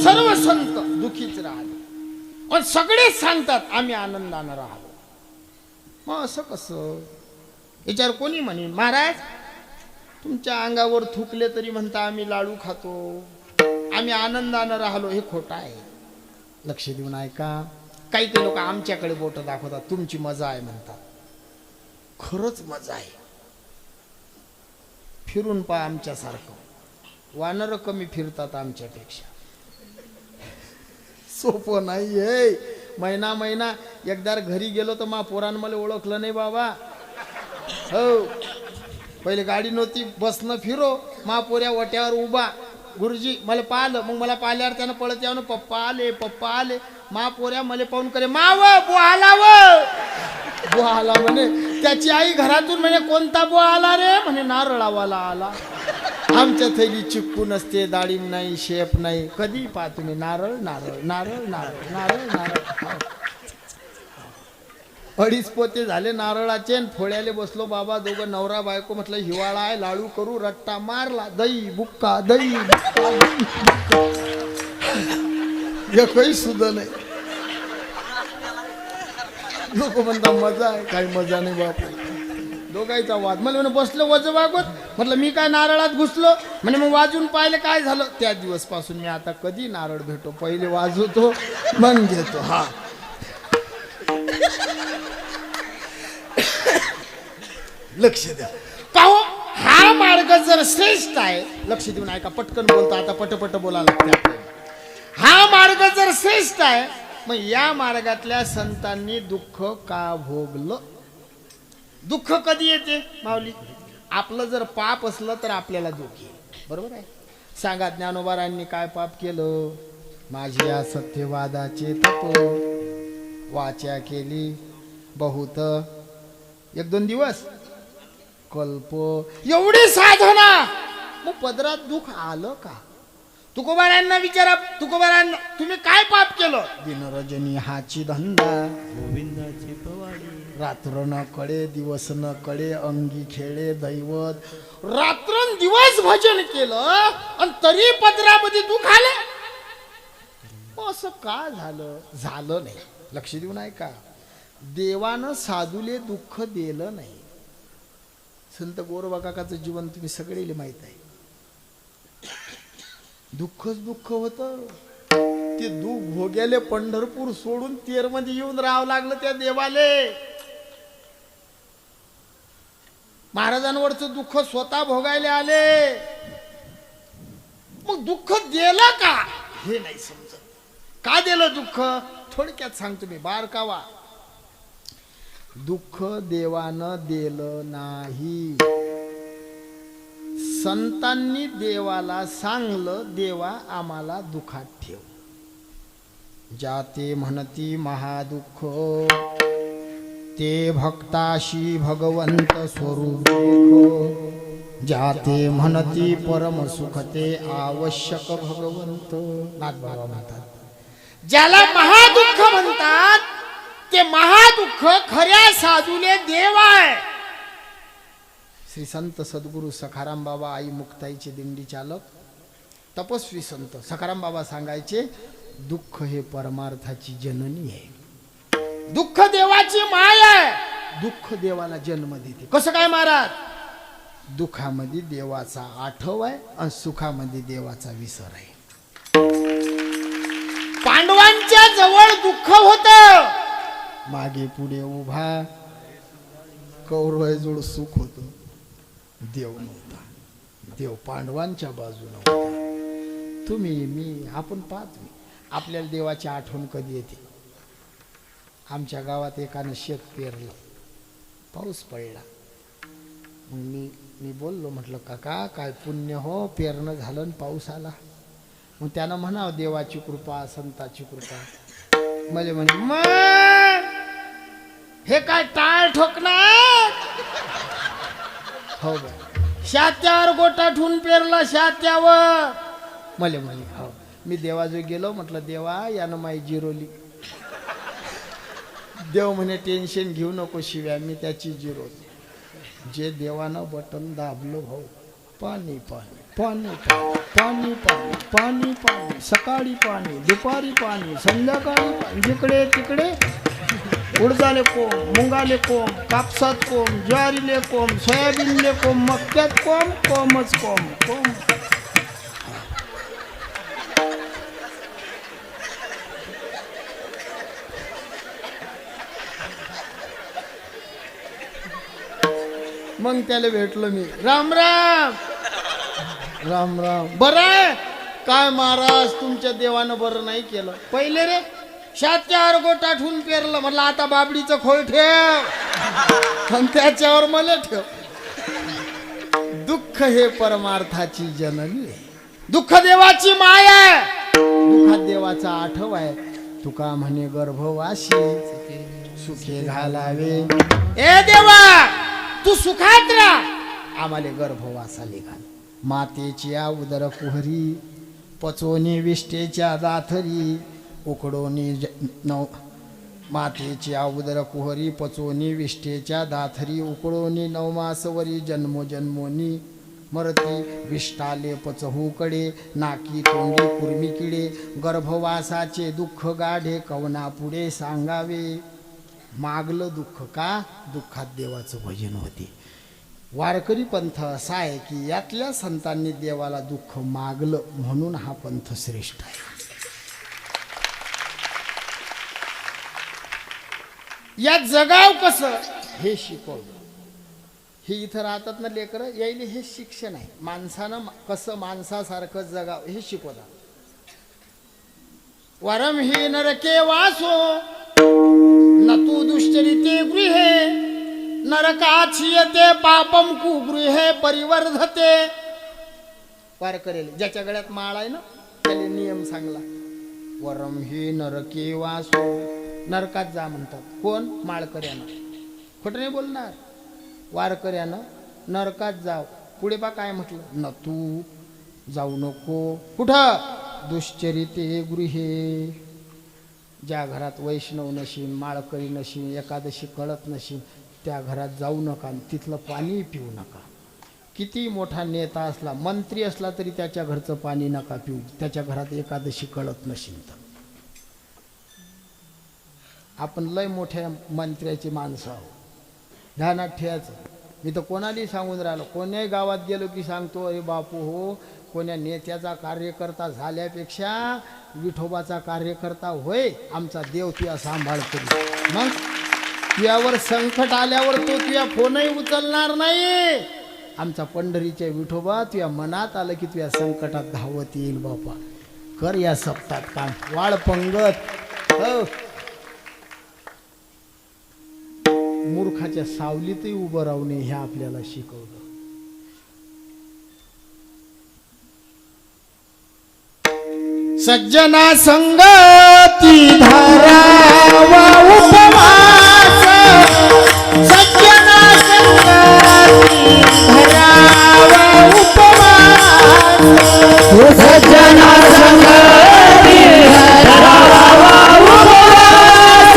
सर्व संत दुखीच राहिले आणि सगळेच सांगतात आम्ही आनंदानं राहलो. मग असं कसं विचार कोणी म्हणेन, महाराज तुमच्या अंगावर थुकले तरी म्हणता आम्ही लाडू खातो, आम्ही आनंदानं राहिलो. हे खोटं आहे. लक्ष देऊन ऐका. काही काही लोक आमच्याकडे बोट दाखवतात, तुमची मजा आहे म्हणतात. खरंच मजा आहे. फिरून पहा आमच्यासारखं. वानर कमी फिरतात आमच्यापेक्षा. सोपं नाही आहे. महिना एकदा घरी गेलो तर मा पोरानं मला ओळखलं नाही बाबा. हो, पहिले गाडी नव्हती, बसनं फिरो. मा पोऱ्या वट्यावर उभा, गुरुजी मला पाहिलं. मग मला पाहिल्यावर त्यानं पळत यावं, पप्पा आले पप्पा आले. मा पोऱ्या मला पाहून करे, माव बुवा आला व बुवा आला म्हणे. त्याची आई घरातून म्हणे, कोणता बुवा आला रे? म्हणे नारळावाला आला. आमच्या थैली चिक्कू नसते, डाळिंब नाही, शेप नाही. कधी पहा तुम्ही नारळ नारळ नारळ नारळ नारळ नारळ. 2.5 पोते झाले नारळाचे. फोड्याले बसलो बाबा दोघं नवरा बायको. म्हटलं हिवाळा आहे, लाडू करू. रट्टा मारला. दही बुक्का दही बुक्का. एकही सुद्धा नाही. लोक म्हणता मजा आहे, काही मजा नाही बापा. दोघांचा वाद. मला म्हणे बसलो वज वागवत. म्हटलं मी काय नारळात घुसलो? म्हणे मग वाजून पाहिले काय झालं. त्या दिवसपासून मी आता कधी नारळ भेटो पहिले वाजवतो मग घेतो. हा लक्ष द्या का हो. हा मार्ग जर श्रेष्ठ आहे, लक्ष देऊन ऐका. पटकन बोलतो आता, पटपट बोला लागते आपल्याला. हा मार्ग जर श्रेष्ठ आहे, मग या मार्गातल्या संतांनी दुःख का भोगलं? दुःख कधी येते माऊली? आपलं जर पाप असलं तर आपल्याला दुःख येईल. बरोबर आहे. सांगा ज्ञानोबारांनी काय पाप केलं? माझी या सत्यवादाचे तप वाचा केली बहुत 1-2 दिवस कल्प. एवढी साधना, मग पदरात दुःख आलं का? तुकोबारांना विचारा, तुकोबारांना तुम्ही काय पाप केलं? दिनरजनी हाची धंदा, गोविंदाची पवाडी. रात्र न कळे दिवस न कळे, अंगी खेळे दैवत. रात्रंदिवस भजन केलं आणि तरी पदरामध्ये दुःख आलं. असं का झालं? झालं नाही. लक्ष देऊन ऐका. देवानं साधूले दुःख दिलं नाही. संत गोरोबा काकाचं जीवन तुम्ही सगळेले माहित आहे. दुःखच दुःख होतं. ते दुःख भोग्याले पंढरपूर सोडून तेरमध्ये येऊन राहावं लागलं त्या देवाले. महाराजांवरचं दुःख स्वतः भोगायला आले. मग दुःख दिलं का हे नाही समजत. का दिलं दुःख थोडक्यात सांगतो मी, बारकावा. दुःख देवानं दिलं नाही, संतांनी देवाला सांगलं, देवा आम्हाला दुःखात ठेव. जाते म्हणती महादुःख, ते भक्ताशी भगवंत स्वरूप देखो. जाते म्हणती परम सुख, ते आवश्यक भगवंत. नाथबाबा म्हणतात, ज्याला महादुःख म्हणतात ते महादुःख खऱ्या साधूले देव आहे. श्री संत सद्गुरु सखाराम बाबा आई मुक्ताईचे दिंडी चालक, तपस्वी संत सखाराम बाबा सांगायचे, दुःख हे परमार्थाची जननी आहे. दुःख देवाची माया आहे. दुःख देवाला जन्म देते. कसं काय महाराज? दुःखामध्ये देवाचा आठव आहे आणि सुखामध्ये देवाचा विसर आहे. पांडवांच्या जवळ दुःख होतं, मागे पुढे उभा कौरवाजवळ सुख होतं. देव नव्हता. देव पांडवांच्या बाजूने होता. तुम्ही मी आपण पाहतो, आपल्याला देवाची आठवण कधी येते? आमच्या गावात एकानं शेत पेरलं, पाऊस पडला. मग मी बोललो, म्हटलं काका काय पुण्य हो, पेरणं झालं आणि पाऊस आला. मग त्यानं म्हणावं देवाची कृपा, संताची कृपा. मला म्हणे मग हे काय टाळ ठोकणार? हो बा, शात्यावर गोटा ठेवून पेरला, शात्यावर. मला म्हणे हो. मी देवाजवळ गेलो, म्हटलं देवा यानं माई जिरोली. देव म्हणे टेन्शन घेऊ नको शिव्या, मी त्याची जिरोली. जे देवानं बटन दाबलो भाऊ, पाणी पाणी पाणी पाणी पाणी पाणी पाणी, सकाळी पाणी, दुपारी पाणी, संध्याकाळी पाणी, जिकडे तिकडे. उडदाले कोंब, मुंगाले कोंब, कापसात कोंब, ज्वारीले कोंब, सोयाबीनले कोंब, मक्यात कोंब, कोंबच कोंब कोंब. मग त्याला भेटलो मी, राम राम राम राम. बरं आहे काय महाराज, तुमच्या देवानं बरं नाही केलं. पहिले रे शात्यावर गोटा ठेवून पेरलं, म्हटलं आता बाबडीचं खोळ ठेव आणि त्याच्यावर मला ठेव. दुःख हे परमार्थाची जननी आहे. दुःख देवाची माया आहे. दुःखात देवाचा आठव आहे. तुका म्हणे गर्भवासी सुखे घालावे. ए देवा तू सुखात राहा, आम्हाला गर्भवासाले घाल. मातेच्या उदर कुहरी, पचोनी विष्टेच्या दाथरी, उकडोनी मातेच्या उदर कुहरी, पचोनी विष्टेच्या दाथरी, उकडोनी नवमासवरी, जन्मोजन्मोनी मरती. विष्टाले पचहूकडे, नाकी तोंडी कुर्मी किडे, गर्भवासाचे दुःख गाढे, कवना पुढे सांगावे. मागलं दुःख का? दुःखात देवाचं भजन होते. वारकरी पंथ असा आहे की यातल्या संतांनी देवाला दुःख मागलं म्हणून हा पंथ श्रेष्ठ आहे. यात जगाव कसं हे शिकवलं. हे इथं राहतात ना लेकरं, यायले हे शिक्षण आहे. माणसानं कसं माणसासारखं जगाव हे शिकवतात. वरम ही नरके वासो न तू दुश्चरिते गृहे, नरकाचियते पापम कुगृहे परिवर्धते. वार करेल ज्याच्या गळ्यात माळ आहे ना त्याला नियम सांगला. वरम ही नरके वासो, नरकात जा म्हणतात. कोण? माळकऱ्यानं. खोटं नाही बोलणार. वारकऱ्यानं नरकात जाव. पुढे बा काय म्हटलं? न तू जाऊ नको. कुठं? दुश्चरिते गृहे. ज्या घरात वैष्णव नशीन, माळकरी नशीन, एकादशी कळत नशीन त्या घरात जाऊ नका, तिथलं पाणी पिऊ नका. किती मोठा नेता असला, मंत्री असला तरी त्याच्या घरचं पाणी नका पिऊ, त्याच्या घरात एकादशी कळत नशील तर. आपण लय मोठ्या मंत्र्याची माणसं आहोत, ध्यानात ठेवायचं. मी तर कोणालाही सांगून राहिलो, कोण्याही गावात गेलो की सांगतो, अरे बापू हो, कोण्या नेत्याचा कार्यकर्ता झाल्यापेक्षा विठोबाचा कार्यकर्ता होय, आमचा देव तुया सांभाळ करी. मग तुझ्यावर संकट आल्यावर तो तुझ्या फोनही उचलणार नाही, आमचा पंढरीच्या विठोबा तुझ्या मनात आलं की तुझ्या संकटात धावत येईल बापा. कर या सप्तात काम. वाळ पंगत हो. मूर्खाच्या सावलीतही उभं राहू नये हे आपल्याला शिकवलं. सज्जना संगती धरावा उपवास. सज्जना संगती धरावा उपवास.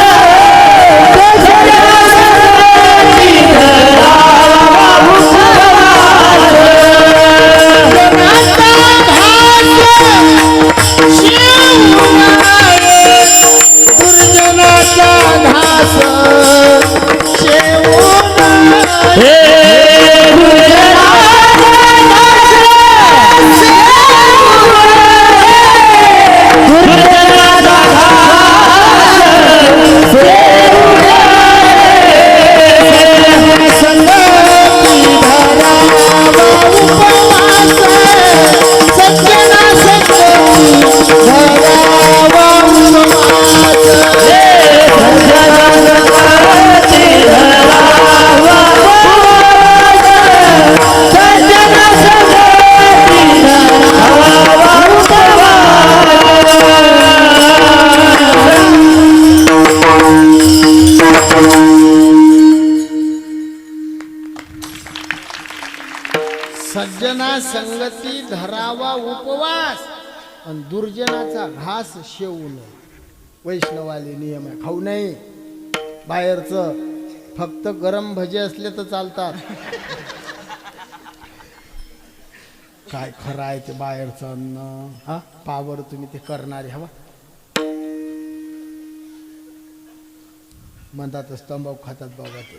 सज्जना संगती धरावा उपवास. सज्जना संगती धरावा उपवास. दुर्जनाचा घास शेवून हे सज्जना संगती धरावा उपवास आणि दुर्जनाचा घास शेवू नये. वैष्णवाले नियम आहे. खाऊ नये बाहेरचं. फक्त गरम भजे असले तर चालतात. काय खरं आहे ते बाहेरचं अन्न. हा पावर तुम्ही ते करणारे हवा म्हणतातच तंबाखू खातात बाबा ते.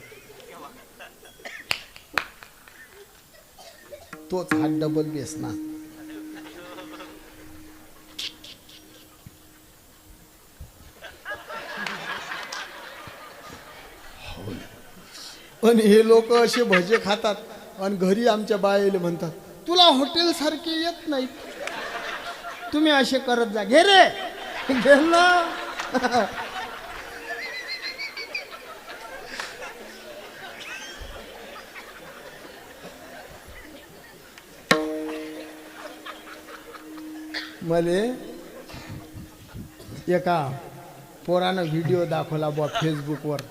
तोच हा डबल बेस ना. आणि हे लोक असे भजे खातात आणि घरी आमच्या बायले म्हणतात तुला हॉटेल सारखे येत नाही. तुम्ही असे करत जा. घे रे घे ना. मले एका पोरानं व्हिडिओ दाखवला बुवा फेसबुकवर.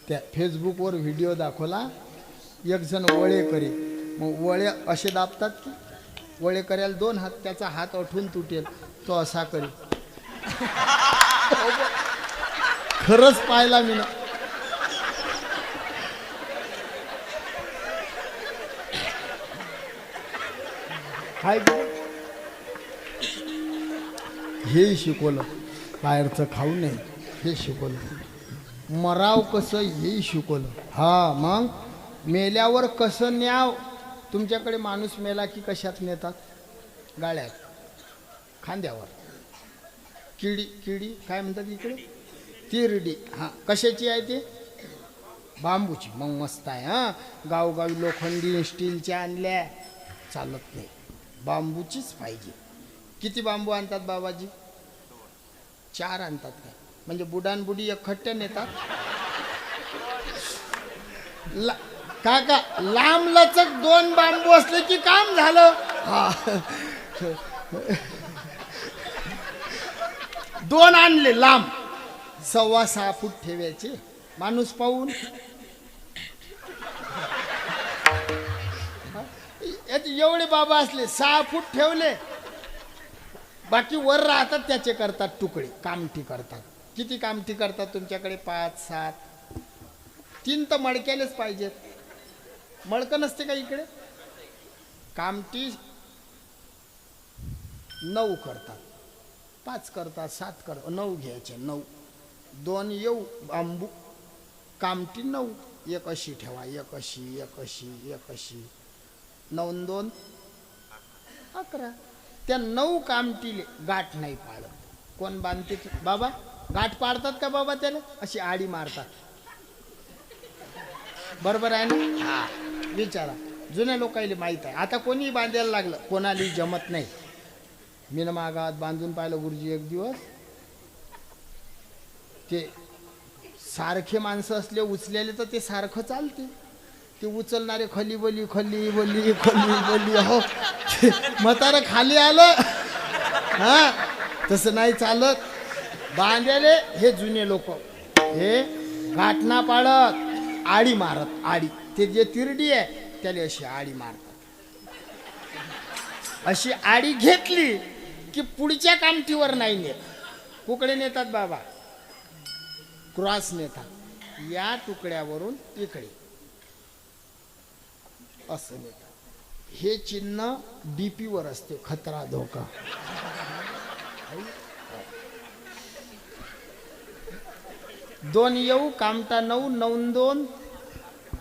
त्या फेसबुकवर व्हिडिओ दाखवला. एक जण वळे करे. मग वळे असे दाबतात की वळे करायला दोन हात. त्याचा हात अठून तुटेल तो असा करे. खरंच पाहिला मी ना. हाय हे शिकवलं. बाहेरचं खाऊ नये हे शिकवलं. मराव कसं हेही शिकवलं. हा मग मेल्यावर कसं न्याव. तुमच्याकडे माणूस मेला की कशात नेतात. गाड्यात खांद्यावर. किडी काय म्हणतात इकडे तिरडी. हां कशाची आहे ते बांबूची. मग मस्त आहे. हां गावगावी लोखंडी स्टीलच्या आणल्या चालत नाही. बांबूचीच पाहिजे. किती बांबू आणतात बाबाजी. 4 आणतात काय. म्हणजे बुडान बुडी एकखट्ट्या नेतात. काका लांब लचक 2 बांबू असले की काम झालं. हा 2 आणले लांब 6.25 फूट ठेवायचे. माणूस पाहून एवढे बाबा असले 6 फूट ठेवले. बाकी वर राहतात त्याचे करतात तुकडे. कामठी करतात. किती कामठी करतात तुमच्याकडे 5 7. 3 तर मडक्यालेच पाहिजेत. मडकं नसते का इकडे. कामठी 9 करतात. 5 करतात 7 करतात. 9 घ्यायचे. 9 2 येऊ बांबू. कामठी 9. एक अशी ठेवा. एक अशी 9 2 11. त्या 9 कामटीले गाठ नाही पाळत. कोण बांधते बाबा. गाठ पाडतात का बाबा त्याला. अशी आडी मारतात. बरोबर आहे ना. हा विचारा जुन्या लोकांना माहीत आहे. आता कोणी बांधायला लागलं, कोणाला जमत नाही. मी ना मागात बांधून पाहिलं गुरुजी एक दिवस. ते सारखे माणसं असले उचलेले तर ते सारखं चालते. ते उचलणारे खली बोली खली बोली खली बोली हो म्हातारं खाली आलं. हा तसं नाही चालत. बांधायले हे जुने लोक हे गाठना पाडत आडी मारत. आडी ते जे तिरडी आहे त्याला अशी आडी मारतात. अशी आडी घेतली की पुढच्या कामठीवर नाही नेत. कुकडे नेतात बाबा, क्रॉस नेतात. या तुकड्यावरून इकडे असं नेतात. हे चिन्ह डीपी वर असते, खतरा धोका. दोन येऊ कामटा 9 9 2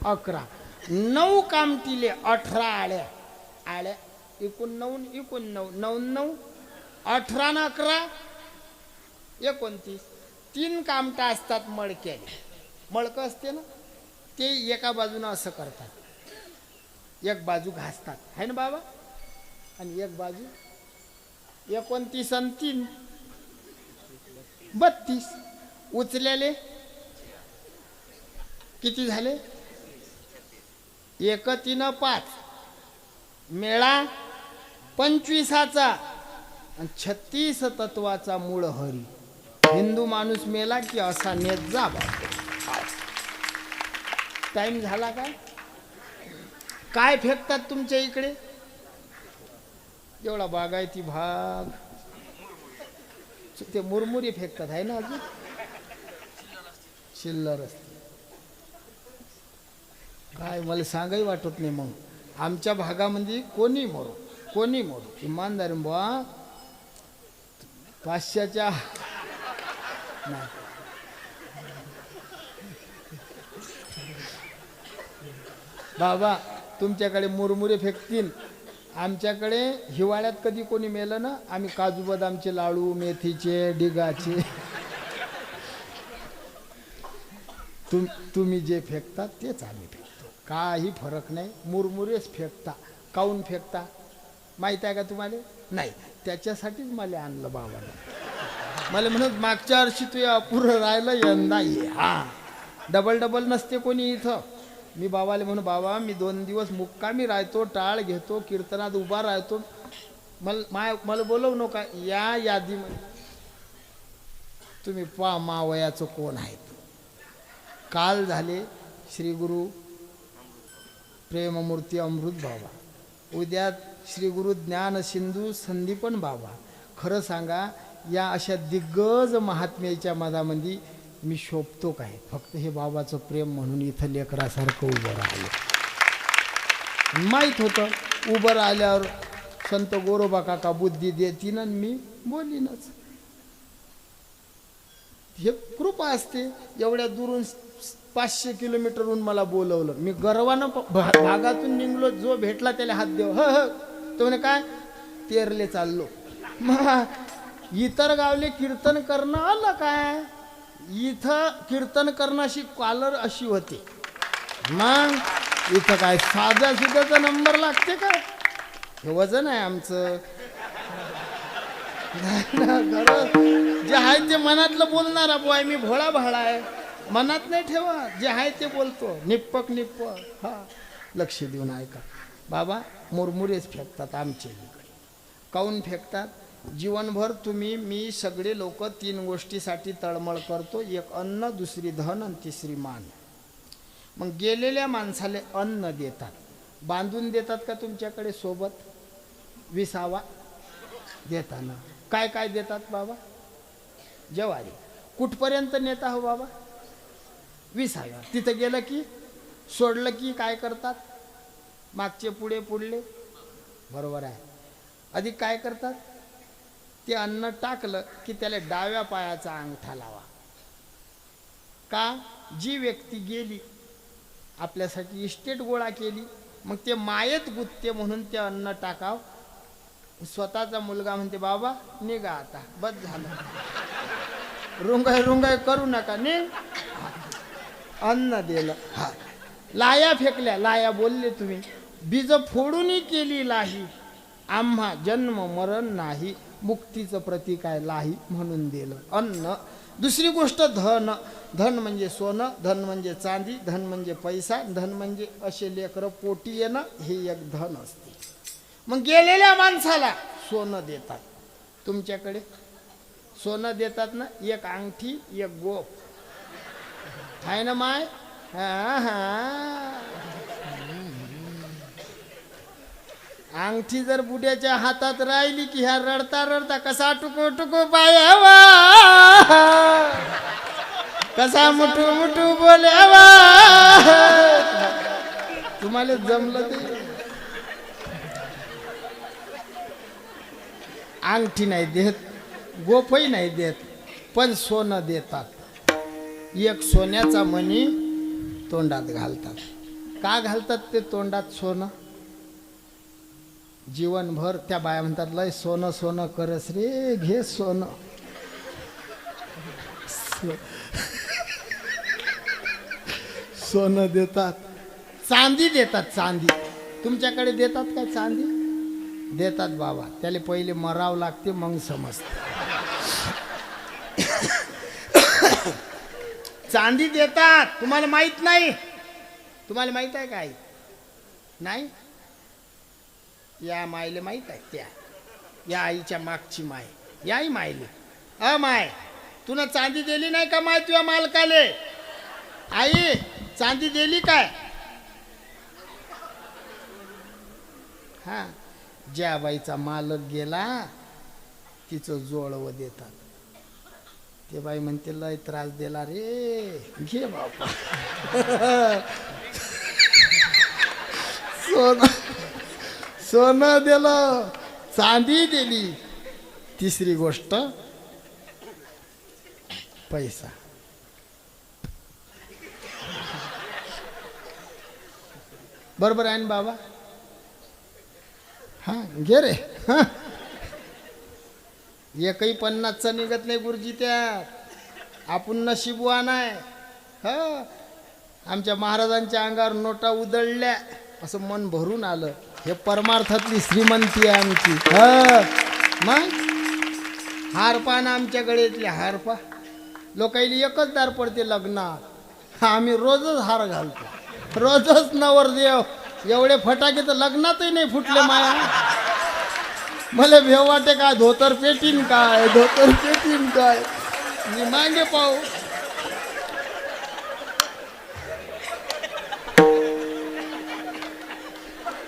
11. 9 कामटीले 18 आळ्या. आळ्या एकूण 9 एकूण 9 9 9 18 न 11 29. 3 कामटा असतात मळक्याने. मळकं असते ना ते एका बाजूनं असं करतात. एक बाजू घासतात है ना बाबा, आणि एक बाजू 29 आणि 3 32. उचलेले किती झाले? 1 3 5 मेळा 25चा आणि 36 तत्वाचा मूळ हरी. हिंदू माणूस मेला की असा नेत जा बाबा. टाइम झाला का? काय फेकतात तुमच्या इकडे? एवढा बागायती भाग ते मुरमुरी फेकतात आहे ना. अजून चिल्लर असते. काय मला सांगाही वाटत नाही. मग आमच्या भागामध्ये कोणी मरो कोणी मरो इमानदारी बा 500च्या नाही. बाबा तुमच्याकडे मुरमुरे फेकतील, आमच्याकडे हिवाळ्यात कधी कोणी मेलं ना आम्ही काजू बदामचे लाडू, मेथीचे, डिगाचे तुम्ही जे फेकतात तेच आम्ही फेकतो. काही फरक नाही. मुरमुरेच फेकता. काऊन फेकता माहीत आहे का तुम्हाला? नाही. त्याच्यासाठीच मला आणलं बाबाने. मला म्हणत मागच्या वर्षी तू अपुरं राहिलं, यंदा ये. हा डबल डबल नसते कोणी इथं. मी बाबाला म्हणून बाबा मी 2 दिवस मुक्कामी राहतो, टाळ घेतो, कीर्तनात उभा राहतो, मला बोलवू नका. या यादीमध्ये तुम्ही पा मावयाचं कोण आहे. काल झाले श्री गुरु प्रेममूर्ती अमृत बाबा, उद्या श्री गुरु ज्ञान सिंधू संदीपन बाबा. खरं सांगा या अशा दिग्गज महात्म्याच्या मधामध्ये मी शोभतो काय? फक्त हे बाबाचं प्रेम म्हणून इथं लेकरासारखं उभं राहिलं. माहीत होतं उभं राहिल्यावर संत गोरोबा काका बुद्धी देतीन आणि मी बोलीनच. हे कृपा असते. एवढ्या दुरून 500 किलोमीटरहून मला बोलवलं. मी गर्वानं भागातून निघलो. जो भेटला त्याला हात देव. तो म्हणे काय? तेरले चाललो. इतर गावले कीर्तन करणं आलं काय? इथं कीर्तन करण्याशी कॉलर अशी होते. मग इथं काय साध्या सुद्धाचा नंबर लागते का? हे वजन आहे आमचं. जे आहे ते मनातलं बोलणारा बोय. मी भोळा भाळा आहे. मनात नाही ठेवा. जे आहे ते बोलतो. निप्पक निप्पक. हा लक्ष देऊन ऐका. बाबा मुरमुरेच फेकतात आमचे इकडे. काऊन फेकतात? जीवनभर तुम्ही मी सगळे लोक 3 गोष्टीसाठी तळमळ करतो. एक अन्न, दुसरी धन आणि तिसरी मान. मग गेलेल्या माणसाला अन्न देतात. बांधून देतात का तुमच्याकडे सोबत? विसावा देताना काय काय देतात बाबा? ज्वारी. कुठपर्यंत नेता हो बाबा? विसाव्या. तिथं गेलं की सोडलं की काय करतात? मागचे पुढे पुढले. बरोबर आहे. अधिक काय करतात? ते अन्न टाकलं की त्याला डाव्या पायाचा अंगठा लावा. का? जी व्यक्ती गेली आपल्यासाठी इस्टेट गोळा केली, मग ते मायेत गुत्ते म्हणून ते अन्न टाकाव. स्वतःचा मुलगा म्हणते बाबा निघा आता, बस झालं, रुंगाय रुंगाय करू नका, निघ. अन्न दिलं. हा लाया फेकल्या. लाया बोलले तुम्ही. बीज फोडून केली लाही, आम्हा जन्म मरण नाही, मुक्तीचं प्रतीक आहे लाही म्हणून दिलं अन्न. दुसरी गोष्ट धन. धन म्हणजे सोनं, धन म्हणजे चांदी, धन म्हणजे पैसा, धन म्हणजे असे लेकरं पोटी येणं, हे एक धन असते. मग गेलेल्या माणसाला सोनं देतात. तुमच्याकडे सोनं देतात ना, एक अंगठी एक गोप आहे ना माय. अंगठी जर बुड्याच्या हातात राहिली की ह्या रडता रडता कसा टुकू टुकू पायावा, कसा मुठू मुठू बोलावा. तुम्हाला जमलं ते. अंगठी नाही देत, गोफही नाही देत, पण सोनं देतात. एक सोन्याचा मणी तोंडात घालतात. का घालतात ते तोंडात सोनं? जीवनभर त्या बाया म्हणतात लय सोनं सोनं करस रे, घे सोनं. सोनं देतात. चांदी देतात. चांदी तुमच्याकडे देतात का? चांदी देतात बाबा. त्याला पहिले मरावं लागते मग समजते. चांदी देतात. तुम्हाला माहित नाही? तुम्हाला माहित आहे काय? नाही. या मायले माहित आहे. त्या या आईच्या मागची माय, याही मायले. माय तुला चांदी दिली नाही का माय तुझ्या मालकाले? आई चांदी दिली काय? हा, ज्या बाईचा मालक गेला तिचं जोडवं देतात. ते बाई म्हणते लय त्रास दिला रे, घे बापा. सोनं दिलं, चांदी दिली. तिसरी गोष्ट पैसा. बरोबर आहे ना बाबा? हा घे रे. हा, एकही 50चं निघत नाही गुरुजी त्यात. आपण नशीबवान आहे. हा, आमच्या महाराजांच्या अंगावर नोटा उधळल्या असं मन भरून आलं. हे परमार्थातली श्रीमंती आहे आमची. हा, मग हारपा ना आमच्या गळ्यातले हारपा. लोकांनी एकच दार पडते लग्नात. आम्ही रोजच हार घालतो, रोजच नवरदेव. एवढे फटाके तर लग्नातही नाही फुटले माया. मला भेव वाटे काय धोतर पेटीन काय, धोतर पेटीन काय. मी मागे पाहू.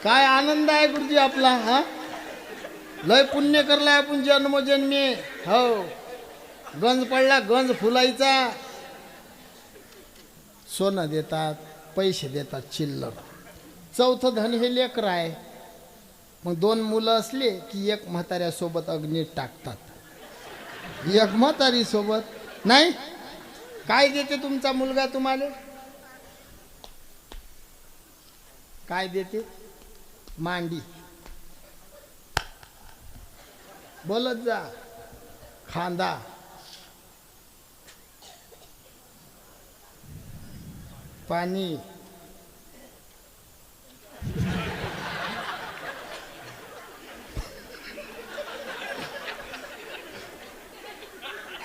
काय आनंद आहे गुरुजी आपला. हा, लय पुण्य करलाय आपण जन्मोजन्मी. हो, गंज पडला गंज फुलायचा. सोनं देतात, पैसे देतात चिल्लर. चौथं धन हे लेकर आहे. मग 2 मुलं असले की एक म्हाताऱ्यासोबत अग्नीत टाकतात, एक म्हातारी सोबत नाही. काय देते तुमचा मुलगा तुम्हाला? काय देते? मांडी. बोलत जा. खांदा. पाणी.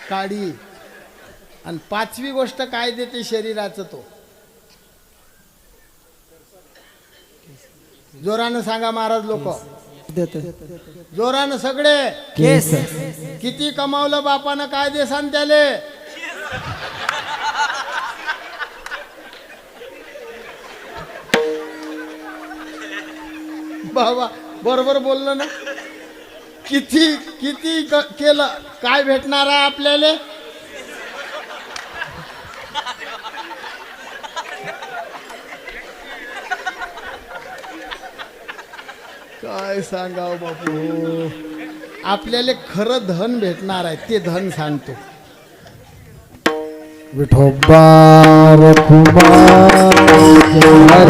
काडी. आणि 5वी गोष्ट काय देते शरीराचं? तो जोरानं सांगा महाराज लोक. जोरानं सगळे. केस. किती कमावलं बापानं काय दे सांग त्याले. बाबा बरोबर बोललं ना. किती किती केलं काय भेटणार आहे आपल्याला? काय सांगाव बापू. आपल्याला खरं धन भेटणार आहे ते धन सांगतो. विठोबा रखुमार विठोबा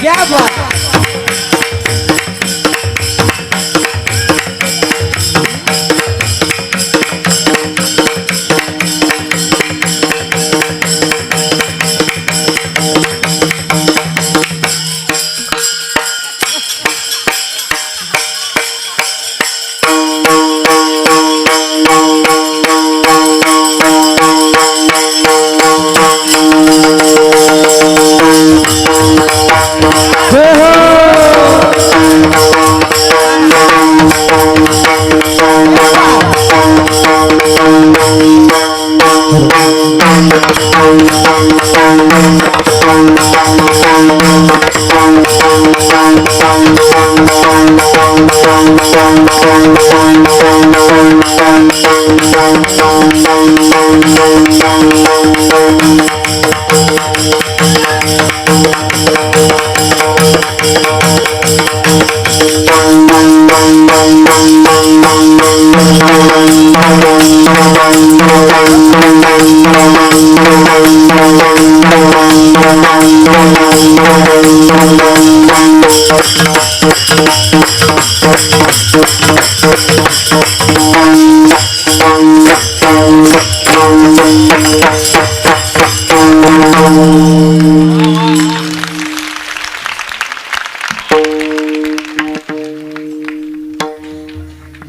क्या बात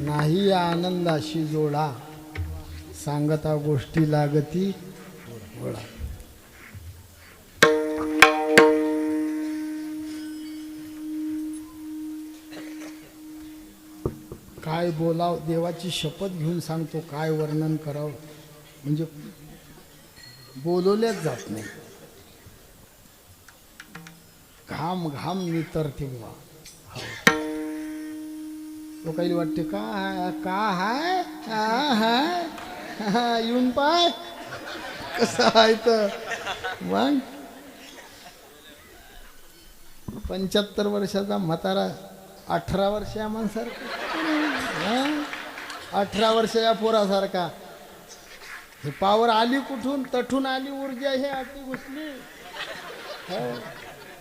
नाही या आनंदाशी जोडा सांगता गोष्टी लागती गोळा. काय बोलाव देवाची शपथ घेऊन सांगतो काय वर्णन करावं म्हणजे बोलवल्याच जात नाही. घाम घाम नितरते बुवा. लोकांना वाटते का हाय येऊन पाय कसं आहे तर मग 75 वर्षाचा म्हातारा 18 वर्षा माणसारखा 18 वर्षाच्या पोरासारखा. हे पावर आली कुठून तठून आली ऊर्जा हे आती घुसली.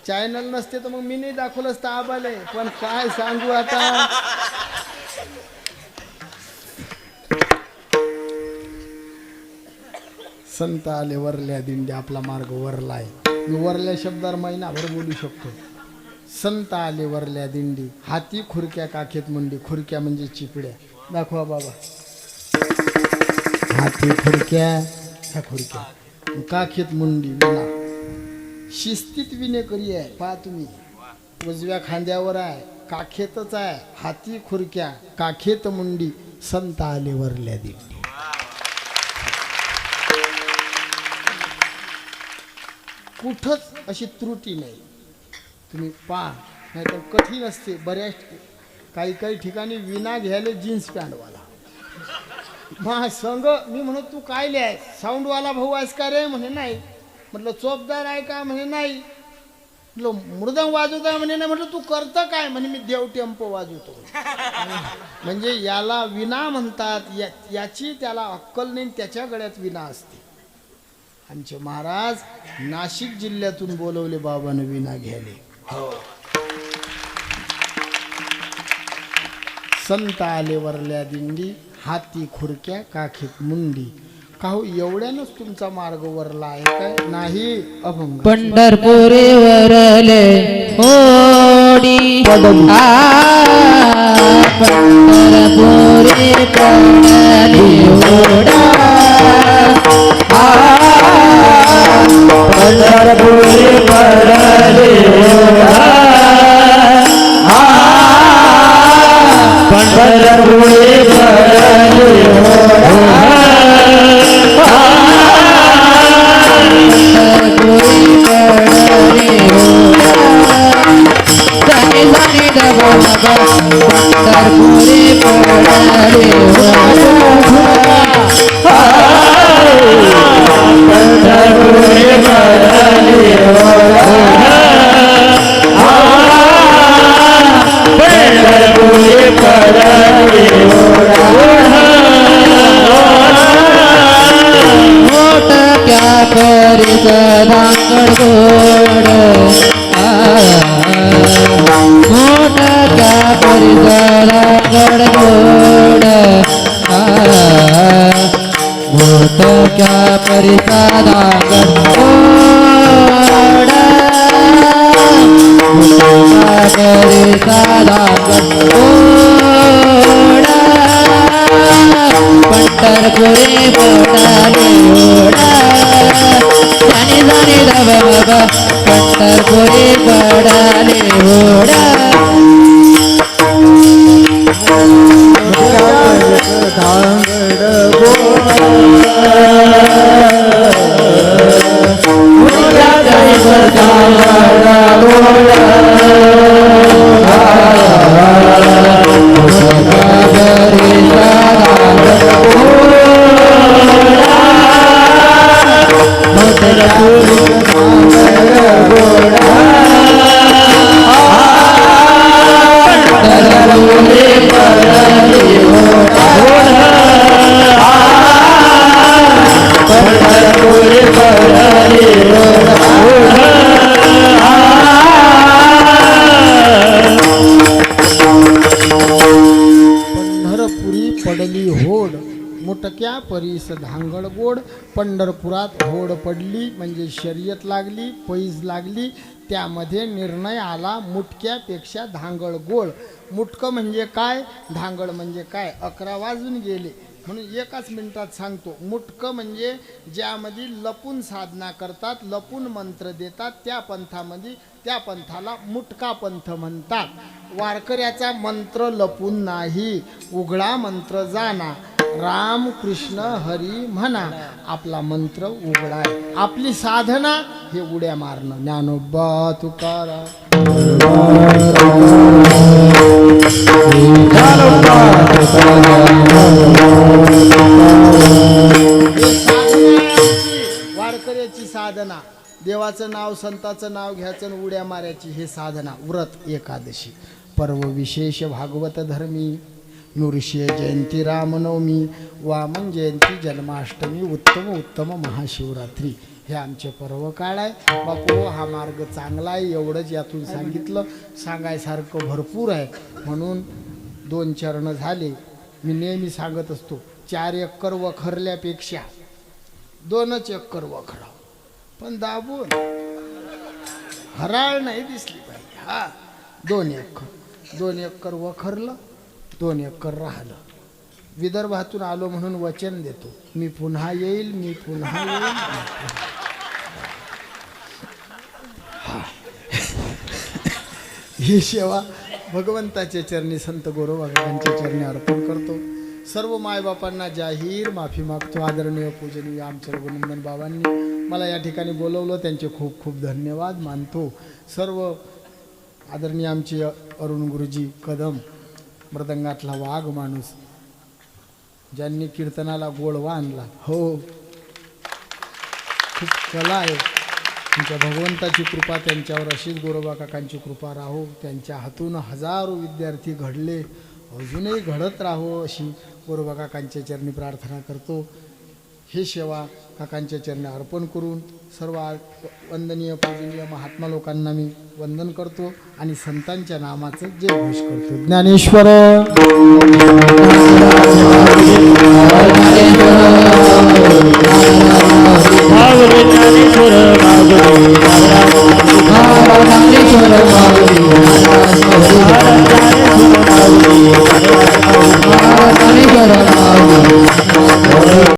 चॅनल नसते तर मग मी नाही दाखवलं असतं आबाले. पण काय सांगू आता. संत आले वरल्या दिंडी आपला मार्ग वरलाय. मी वरल्या शब्दावर महिनाभर बोलू शकतो. संत आले वरल्या दिंडी हाती खुरक्या काखेत मुंडी. खुरक्या म्हणजे चिपड्या. दाखवा बाबा. हाती खुरक्या ह्या खुरक्या काखेत मुंडी विना. शिस्तीत विनेकरी आहे. पहा तुम्ही उजव्या खांद्यावर आहे काखेतच आहे. हाती खुरक्या काखेत मुंडी संत आले वरल्या दिंडी. कुठंच अशी त्रुटी नाही. तुम्ही पहा नाही तर कठीण असते. बऱ्याच काही ठिकाणी विना घ्यायला जीन्स पॅन्टवाला मा संग मी म्हणत तू काय लिहाय साऊंडवाला भाऊ आहेस का रे म्हणे नाही. म्हटलं चोपदार आहे का म्हणे नाही. म्हटलं मृदंग वाजवता म्हणे नाही. म्हटलं तू करतं काय म्हणे मी देव टेम्पो वाजवतो. म्हणजे याला विना म्हणतात. याची त्याला अक्कल नाही त्याच्या गळ्यात विना असते. आमचे महाराज नाशिक जिल्ह्यातून बोलवले बाबानं विना घ्यायले. हो संत आले वरल्या दिंडी हाती खुरक्या काखीत मुंडी. काहू एवढ्यानंच तुमचा मार्ग वरला आहे काय नाही. अभंग पंढरपुरे वरले होडी पंढरपुरे पडले होडा पंढरपुरे पडले होडा पंढरपुरे पडले मुटक्या परीस धांगड गोड. पंढरपुरात होड पडली म्हणजे शर्यत लागली पैज लागली. त्यामध्ये निर्णय आला मुटक्यापेक्षा धांगड गोड. मुटकं म्हणजे काय धांगड म्हणजे काय 11 वाजून गेले म्हणून एकाच मिनिटात सांगतो. मुटकं म्हणजे ज्यामध्ये लपून साधना करतात लपून मंत्र देतात त्या पंथामध्ये त्या पंथाला मुटका पंथ म्हणतात. वारकऱ्याचा मंत्र लपून नाही उघडा मंत्र जाना राम कृष्ण हरी म्हणा. आपला मंत्र उघडा आहे. आपली साधना हे उड्या मारणं. ज्ञानोबा तुकाराम वारकऱ्याची साधना. देवाचं नाव संताचं नाव घ्यायचं उड्या मारायची हे साधना. व्रत एकादशी पर्व विशेष भागवत धर्मी. नृषे जयंती रामनवमी वामन जयंती जन्माष्टमी उत्तम महाशिवरात्री हे आमचे पर्व काळ आहे. बापू हा मार्ग चांगला आहे एवढंच यातून सांगितलं. सांगायसारखं भरपूर आहे म्हणून 2 चरण झाले. मी नेहमी सांगत असतो 4 एकर वखरल्यापेक्षा 2च एकर वखराव पण दाबून हराळ नाही दिसली पाहिजे. हा 2 एकर वखरलं 2 एकर राहिलं. विदर्भातून आलो म्हणून वचन देतो मी पुन्हा येईल मी पुन्हा येईल. ही सेवा भगवंताच्या चरणी संत गोरोबाबांच्या चरणी अर्पण करतो. सर्व मायबापांना जाहीर माफी मागतो. आदरणीय पूजनीय आमचे रघुनंदन बाबांनी मला या ठिकाणी बोलवलं त्यांचे खूप खूप धन्यवाद मानतो. सर्व आदरणीय आमचे अरुण गुरुजी कदम मृदंगातला वाघ माणूस ज्यांनी कीर्तनाला गोडवा आणला. हो, खूप कला आहे. तुमच्या भगवंताची कृपा त्यांच्यावर अशीच गोरोबा काकांची कृपा राहो. त्यांच्या हातून हजारो विद्यार्थी घडले, अजूनही घडत राहो अशी गोरोबा काकांच्या चरणी प्रार्थना करतो. ही सेवा काकांच्या चरणी अर्पण करून सर्व वंदनीय पूजनीय महात्मा लोकांना मी वंदन करतो आणि संतांच्या नामाचं जयघोष करतो. ज्ञानेश्वर ज्ञानेश्वर